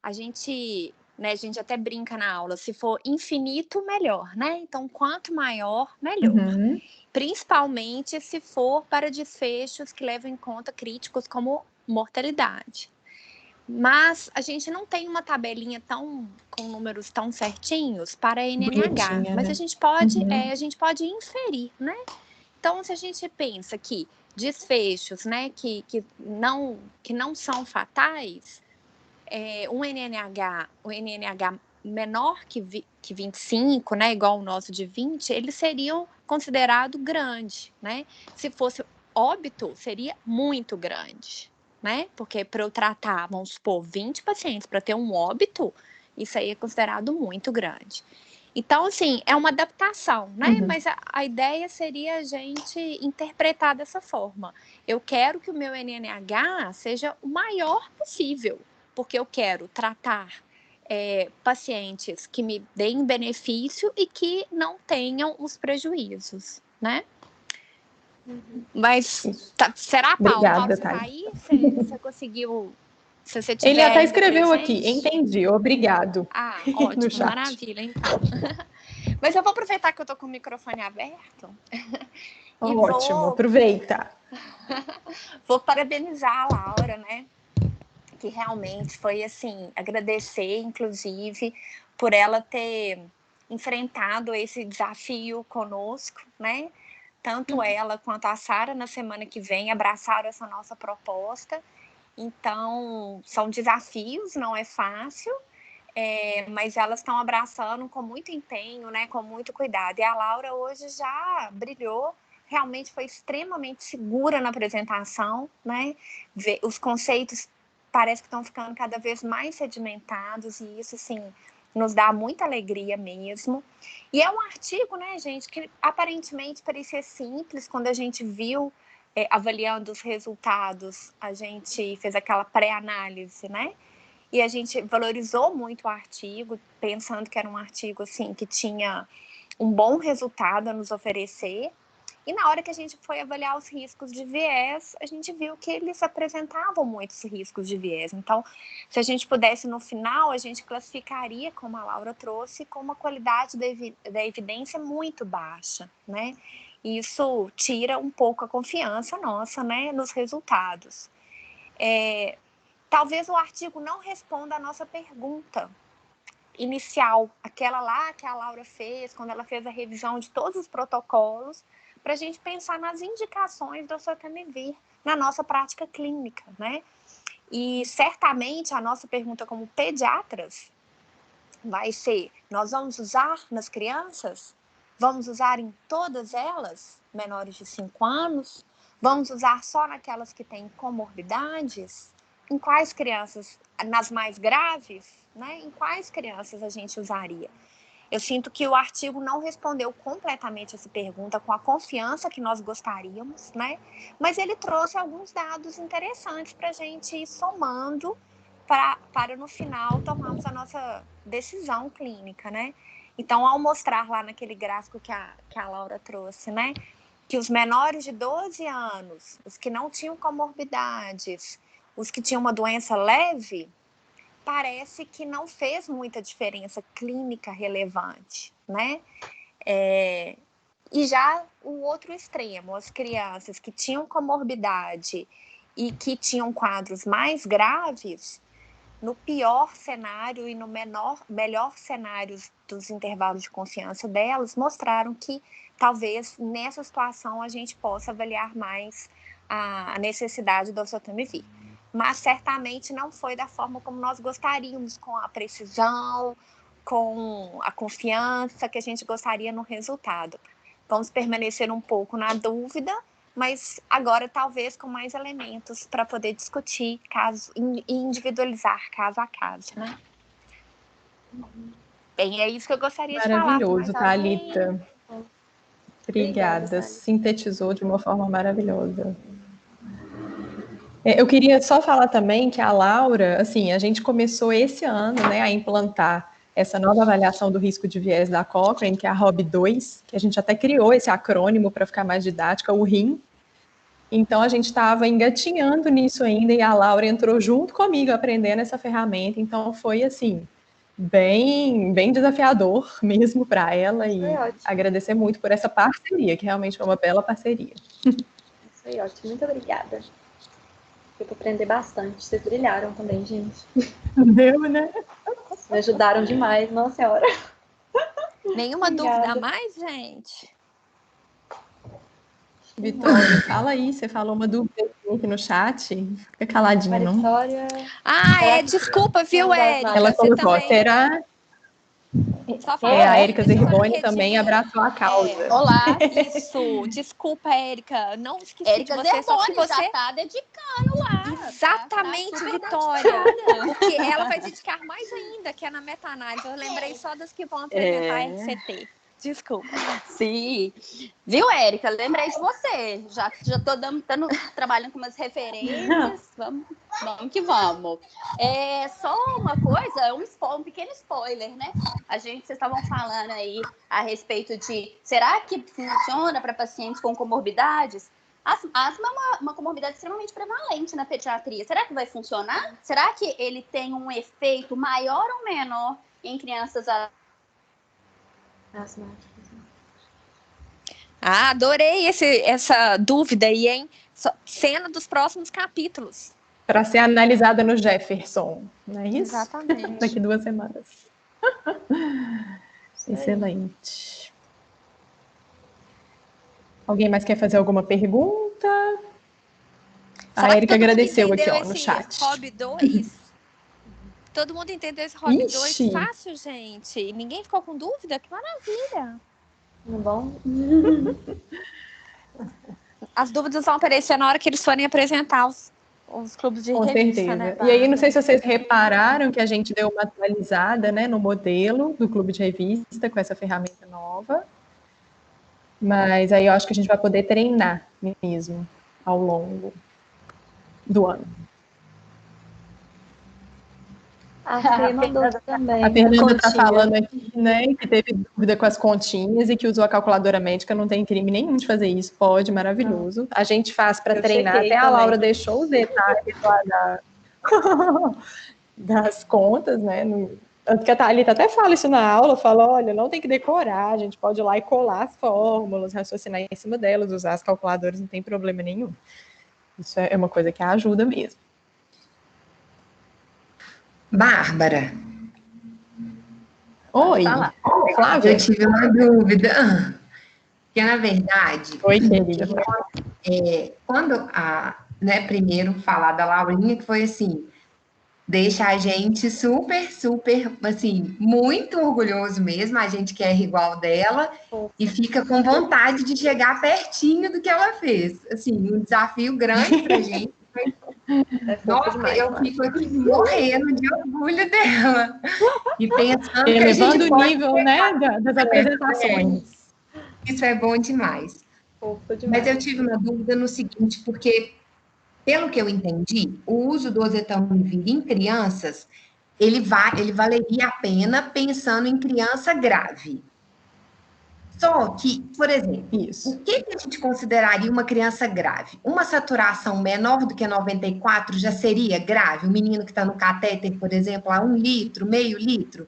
a gente né? A gente até brinca na aula, se for infinito, melhor, né? Então, quanto maior, melhor. Uhum. Principalmente se for para desfechos que levam em conta críticos como mortalidade. Mas a gente não tem uma tabelinha com números tão certinhos para a NNH, Bonitinha, mas né? a gente pode inferir, né? Então, se a gente pensa que desfechos, né, que não são fatais, o NNH menor que 25, né, igual o nosso de 20, eles seriam considerados grande, né? Se fosse óbito, seria muito grande, né? Porque para eu tratar, vamos supor, 20 pacientes para ter um óbito, isso aí é considerado muito grande. Então, assim, é uma adaptação, né? Uhum. Mas a ideia seria a gente interpretar dessa forma. Eu quero que o meu NNH seja o maior possível, porque eu quero tratar pacientes que me deem benefício e que não tenham os prejuízos, né? Mas será, Paulo? Paulo, Obrigada, você tá Thalita. aí? Você conseguiu? Se você Ele tiver até ainda escreveu aqui, presente? entendi, obrigado, Ah, no ótimo, chat. maravilha, então. Mas eu vou aproveitar que eu tô com o microfone aberto e Ótimo, aproveita. vou parabenizar a Laura, né? Que realmente foi assim, agradecer, inclusive, por ela ter enfrentado esse desafio conosco, né? Tanto ela quanto a Sara, na semana que vem, abraçaram essa nossa proposta. Então, são desafios, não é fácil, mas elas estão abraçando com muito empenho, né? Com muito cuidado. E a Laura hoje já brilhou, realmente foi extremamente segura na apresentação, né? Os conceitos parece que estão ficando cada vez mais sedimentados e isso, assim, nos dá muita alegria mesmo. E é um artigo, né, gente, que aparentemente parecia simples quando a gente viu, avaliando os resultados, a gente fez aquela pré-análise, né? E a gente valorizou muito o artigo, pensando que era um artigo, assim, que tinha um bom resultado a nos oferecer. E na hora que a gente foi avaliar os riscos de viés, a gente viu que eles apresentavam muitos riscos de viés. Então, se a gente pudesse, no final, a gente classificaria, como a Laura trouxe, com uma qualidade da evidência muito baixa, né? Isso tira um pouco a confiança nossa, né, nos resultados. Talvez o artigo não responda a nossa pergunta inicial, aquela lá que a Laura fez, quando ela fez a revisão de todos os protocolos, para a gente pensar nas indicações do oseltamivir na nossa prática clínica, né? E certamente a nossa pergunta como pediatras vai ser: nós vamos usar nas crianças? Vamos usar em todas elas, menores de 5 anos? Vamos usar só naquelas que têm comorbidades? Em quais crianças? Nas mais graves? Né? Em quais crianças a gente usaria? Eu sinto que o artigo não respondeu completamente essa pergunta com a confiança que nós gostaríamos, né? Mas ele trouxe alguns dados interessantes para a gente ir somando para no final tomarmos a nossa decisão clínica, né? Então, ao mostrar lá naquele gráfico que a Laura trouxe, né? Que os menores de 12 anos, os que não tinham comorbidades, os que tinham uma doença leve, parece que não fez muita diferença clínica relevante, né? E já o outro extremo, as crianças que tinham comorbidade e que tinham quadros mais graves, no pior cenário e no melhor cenário dos intervalos de confiança delas, mostraram que talvez nessa situação a gente possa avaliar mais a necessidade do oseltamivir. Mas certamente não foi da forma como nós gostaríamos, com a precisão, com a confiança que a gente gostaria no resultado. Vamos permanecer um pouco na dúvida, mas agora talvez com mais elementos para poder discutir e individualizar caso a caso, né? Bem, é isso que eu gostaria de falar. Maravilhoso, Thalita. Obrigada, sintetizou de uma forma maravilhosa. Eu queria só falar também que a Laura, assim, a gente começou esse ano, né, a implantar essa nova avaliação do risco de viés da Cochrane, que é a ROB2, que a gente até criou esse acrônimo para ficar mais didática, o RIM. Então, a gente estava engatinhando nisso ainda e a Laura entrou junto comigo aprendendo essa ferramenta. Então, foi assim, bem desafiador mesmo para ela e ótimo. agradecer muito por essa parceria, que realmente foi uma bela parceria. Isso aí, ótimo. Muito obrigada. Eu vou aprender bastante. Vocês brilharam também, gente. Deu, né? Me ajudaram demais, nossa senhora. Nenhuma dúvida a mais, gente? Vitória, fala aí, você falou uma dúvida aqui no chat, fica caladinha, não? Vitória. Desculpa, viu, Érica? Ela Você colocou, também... será? Só A Érica Zerboni também abraçou a causa. Olá. Isso, desculpa, Érica. Não esqueci Érica de você, só que Zerboni você já tá dedicando lá. Exatamente, tá super Vitória. dedicada. Porque ela vai dedicar mais ainda, que é na meta-análise. Eu lembrei só das que vão apresentar a RCT. Desculpa. Sim. Viu, Érica? Lembrei de você. Já tô trabalhando com umas referências. Vamos que vamos. Só uma coisa, um pequeno spoiler, né? Vocês estavam falando aí a respeito de será que funciona para pacientes com comorbidades? Asma é uma comorbidade extremamente prevalente na pediatria. Será que vai funcionar? Será que ele tem um efeito maior ou menor em crianças Asmáticas. Adorei essa dúvida aí, hein? Cena dos próximos capítulos. Para ser analisada no Jefferson, não é isso? Exatamente. Daqui 2 semanas. Excelente. Alguém mais quer fazer alguma pergunta? A Érica agradeceu aqui, ó, no chat. Hobby 2? Todo mundo entendeu esse Hobby 2 Ixi. fácil, gente? Ninguém ficou com dúvida? Que maravilha! Tá bom? As dúvidas vão aparecer na hora que eles forem apresentar os clubes de Com revista, certeza. né? E aí, não sei se vocês repararam que a gente deu uma atualizada, né, no modelo do clube de revista com essa ferramenta nova. Mas aí eu acho que a gente vai poder treinar mesmo ao longo do ano. A Fê mandou também. A Fernanda está Continha. falando aqui, né, que teve dúvida com as continhas e que usou a calculadora médica, não tem crime nenhum de fazer isso, pode, maravilhoso. A gente faz para Eu treinar, chequei até a também. Laura deixou os detalhes lá das contas, né, tanto que a Thalita até fala isso na aula, fala, olha, não tem que decorar, a gente pode ir lá e colar as fórmulas, raciocinar em cima delas, usar as calculadoras, não tem problema nenhum. Isso é uma coisa que ajuda mesmo. Bárbara, Oi, Flávia. eu tive uma dúvida, porque na verdade, Oi, querida. quando primeiro falar da Laurinha, que foi assim, deixa a gente super, assim, muito orgulhoso mesmo, a gente quer igual dela e fica com vontade de chegar pertinho do que ela fez. Assim, um desafio grande pra gente. Nossa, demais, eu fico aqui morrendo de orgulho dela. E pensando Elevando que a gente o nível, né, das apresentações. Isso é bom demais. Fofo demais. Mas eu tive uma dúvida no seguinte, porque, pelo que eu entendi, o uso do oseltamivir em crianças, ele valeria a pena pensando em criança grave. Só que, por exemplo, Isso. o que a gente consideraria uma criança grave? Uma saturação menor do que 94 já seria grave? O menino que está no catéter, por exemplo, a 1 litro, meio litro,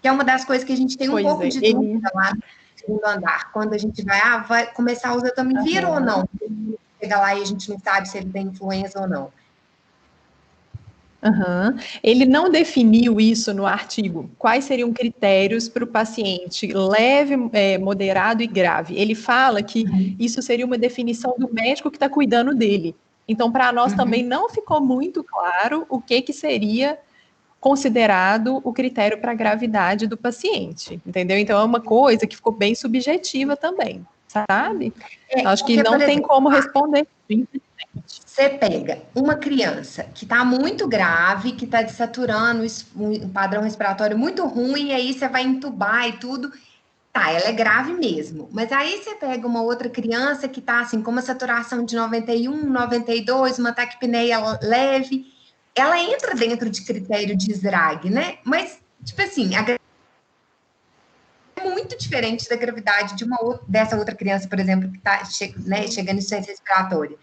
que é uma das coisas que a gente tem um pouco de dúvida lá no segundo andar. Quando a gente vai começar a usar oseltamivir ou não? Chega lá e a gente não sabe se ele tem influenza ou não. Ele não definiu isso no artigo. Quais seriam critérios para o paciente leve, moderado e grave? Ele fala que isso seria uma definição do médico que está cuidando dele. Então, para nós também não ficou muito claro o que seria considerado o critério para a gravidade do paciente, entendeu? Então, é uma coisa que ficou bem subjetiva também, sabe? Acho que não tem como responder. Você pega uma criança que está muito grave, que está desaturando um padrão respiratório muito ruim, e aí você vai entubar e tudo. Tá, ela é grave mesmo. Mas aí você pega uma outra criança que está assim, com uma saturação de 91, 92, uma taquipneia leve. Ela entra dentro de critério de SRAG, né? Mas, tipo assim, é muito diferente da gravidade dessa outra criança, por exemplo, que está chegando em insuficiência respiratória.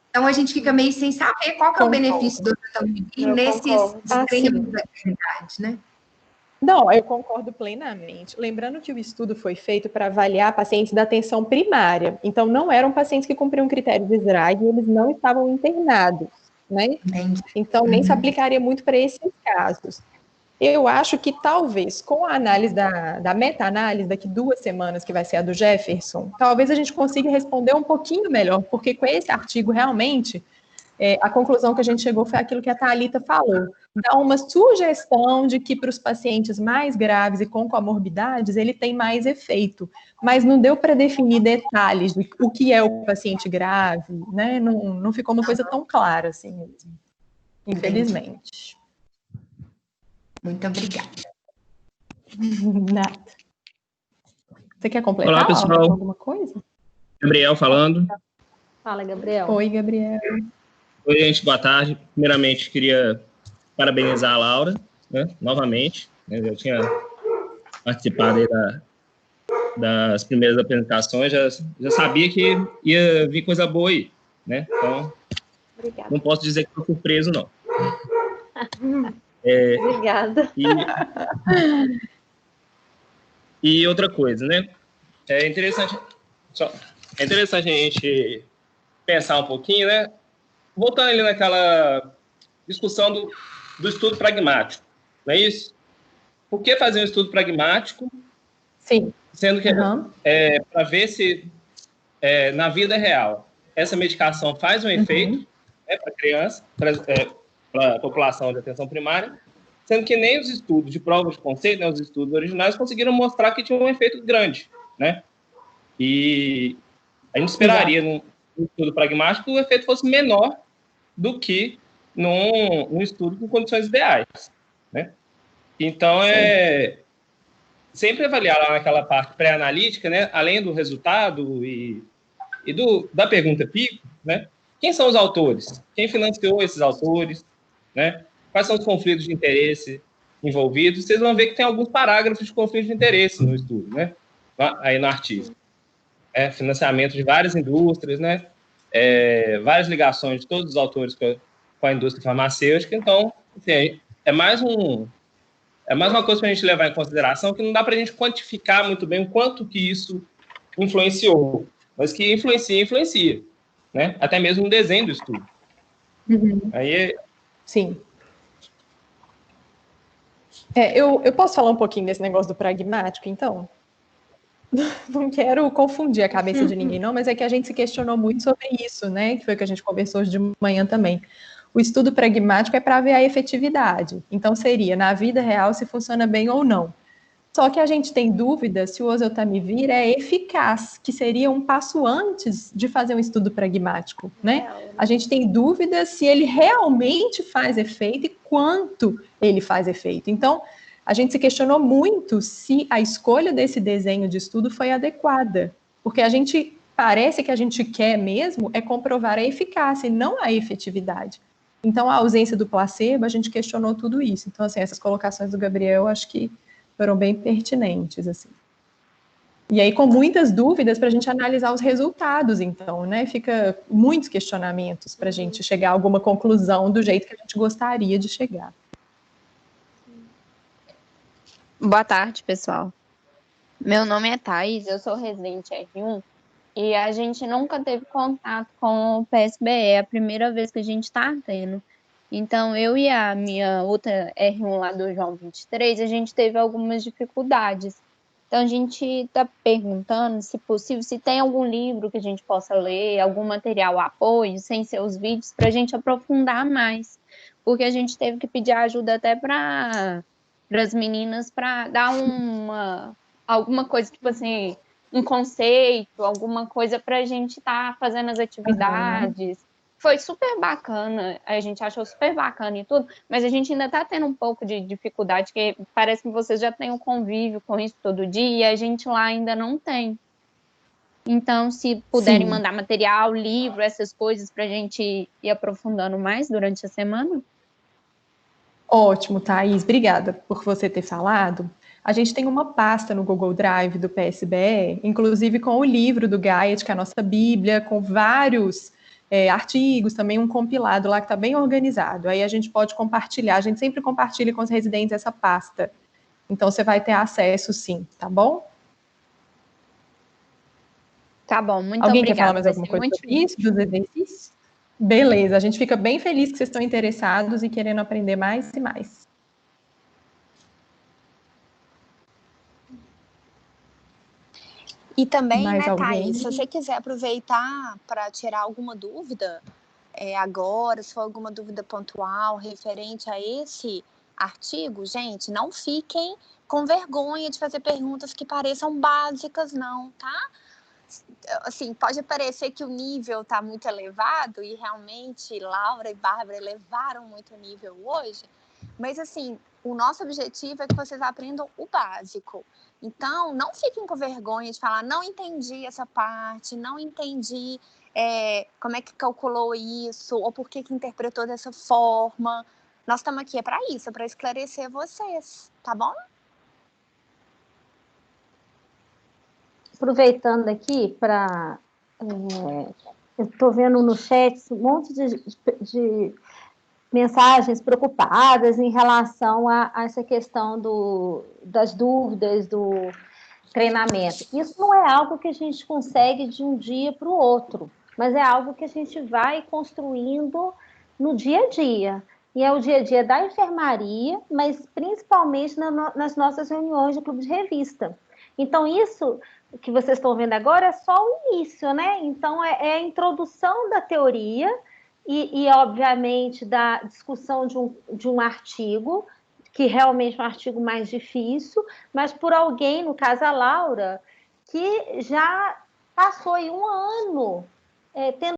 Então, a gente fica meio sem saber qual que é o benefício do oseltamivir nesses extremos da gravidade, né? Não, eu concordo plenamente. Lembrando que o estudo foi feito para avaliar pacientes da atenção primária. Então, não eram pacientes que cumpriam critérios de SRAG e eles não estavam internados, né? Entendi. Então, nem se aplicaria muito para esses casos. Eu acho que talvez com a análise da meta-análise, daqui 2 semanas, que vai ser a do Jefferson, talvez a gente consiga responder um pouquinho melhor, porque com esse artigo, realmente, a conclusão que a gente chegou foi aquilo que a Thalita falou. Dá uma sugestão de que para os pacientes mais graves e com comorbidades, ele tem mais efeito, mas não deu para definir detalhes do o que é o paciente grave, né? Não ficou uma coisa tão clara assim mesmo, infelizmente. Muito obrigada. Nada. Você quer completar? Olá, pessoal. Alguma coisa? Gabriel falando. Fala, Gabriel. Oi, Gabriel. Oi, gente, boa tarde. Primeiramente, queria parabenizar a Laura, né, novamente. Eu tinha participado aí das primeiras apresentações, já sabia que ia vir coisa boa aí, né? Então, Obrigada. não posso dizer que estou surpreso, não. Obrigada. E outra coisa, né? É interessante a gente pensar um pouquinho, né? Voltando ali naquela discussão do estudo pragmático, não é isso? Por que fazer um estudo pragmático? Sim. Sendo que para ver se na vida real essa medicação faz um efeito para a criança, para a população de atenção primária, sendo que nem os estudos de prova de conceito, né, os estudos originais, conseguiram mostrar que tinha um efeito grande, né? E a gente esperaria num estudo pragmático que o efeito fosse menor do que num estudo com condições ideais, né? Então, sempre avaliar lá naquela parte pré-analítica, né, além do resultado e da pergunta pico, né, quem são os autores? Quem financiou esses autores? Né? Quais são os conflitos de interesse envolvidos? Vocês vão ver que tem alguns parágrafos de conflito de interesse no estudo, né? Aí no artigo. Financiamento de várias indústrias, né? Várias ligações de todos os autores com a indústria farmacêutica. Então, assim, é mais uma coisa para a gente levar em consideração, que não dá para a gente quantificar muito bem o quanto que isso influenciou, mas que influencia, né? Até mesmo no desenho do estudo. Aí Sim. Eu posso falar um pouquinho desse negócio do pragmático, então? Não quero confundir a cabeça de ninguém, não, mas é que a gente se questionou muito sobre isso, né? Que foi o que a gente conversou hoje de manhã também. O estudo pragmático é para ver a efetividade. Então, seria, na vida real, se funciona bem ou não. Só que a gente tem dúvida se o oseltamivir é eficaz, que seria um passo antes de fazer um estudo pragmático, né? A gente tem dúvida se ele realmente faz efeito e quanto ele faz efeito. Então, a gente se questionou muito se a escolha desse desenho de estudo foi adequada, porque parece que a gente quer mesmo é comprovar a eficácia e não a efetividade. Então, a ausência do placebo, a gente questionou tudo isso. Então, assim, essas colocações do Gabriel, acho que foram bem pertinentes, assim. E aí, com muitas dúvidas para a gente analisar os resultados, então, né? Fica muitos questionamentos para a gente chegar a alguma conclusão do jeito que a gente gostaria de chegar. Boa tarde, pessoal. Meu nome é Thaís, eu sou residente R1 e a gente nunca teve contato com o PSBE, é a primeira vez que a gente está tendo. Então, eu e a minha outra R1 lá do João 23, a gente teve algumas dificuldades. Então, a gente está perguntando, se possível, se tem algum livro que a gente possa ler, algum material apoio, sem ser os vídeos, para a gente aprofundar mais. Porque a gente teve que pedir ajuda até para as meninas para dar alguma coisa, tipo assim, um conceito, alguma coisa para a gente estar fazendo as atividades. Foi super bacana, a gente achou super bacana e tudo, mas a gente ainda está tendo um pouco de dificuldade, porque parece que vocês já têm um convívio com isso todo dia e a gente lá ainda não tem. Então, se puderem mandar material, livro, essas coisas, para a gente ir aprofundando mais durante a semana. Ótimo, Thaís, obrigada por você ter falado. A gente tem uma pasta no Google Drive do PSBE, inclusive com o livro do Gaiat, que é a nossa bíblia, com vários artigos, também um compilado lá que está bem organizado. Aí a gente pode compartilhar, a gente sempre compartilha com os residentes essa pasta. Então, você vai ter acesso, sim, tá bom? Tá bom, muito Alguém obrigada. quer falar mais alguma coisa sobre isso, dos exercícios? Beleza, a gente fica bem feliz que vocês estão interessados e querendo aprender mais e mais. E também, Mais né, alguém? Thaís, se você quiser aproveitar para tirar alguma dúvida agora, se for alguma dúvida pontual referente a esse artigo, gente, não fiquem com vergonha de fazer perguntas que pareçam básicas, não, tá? Assim, pode parecer que o nível está muito elevado, e realmente Laura e Bárbara elevaram muito o nível hoje, mas assim, o nosso objetivo é que vocês aprendam o básico. Então, não fiquem com vergonha de falar, não entendi essa parte, não entendi como é que calculou isso, ou por que interpretou dessa forma. Nós estamos aqui para isso, para esclarecer vocês, tá bom? Aproveitando aqui para... eu estou vendo no chat um monte de mensagens preocupadas em relação a essa questão das dúvidas, do treinamento. Isso não é algo que a gente consegue de um dia para o outro, mas é algo que a gente vai construindo no dia a dia. E é o dia a dia da enfermaria, mas principalmente nas nossas reuniões do Clube de Revista. Então, isso que vocês estão vendo agora é só o início, né? Então, é a introdução da teoria e, obviamente, da discussão de um artigo, que realmente é um artigo mais difícil, mas por alguém, no caso a Laura, que já passou aí um ano tendo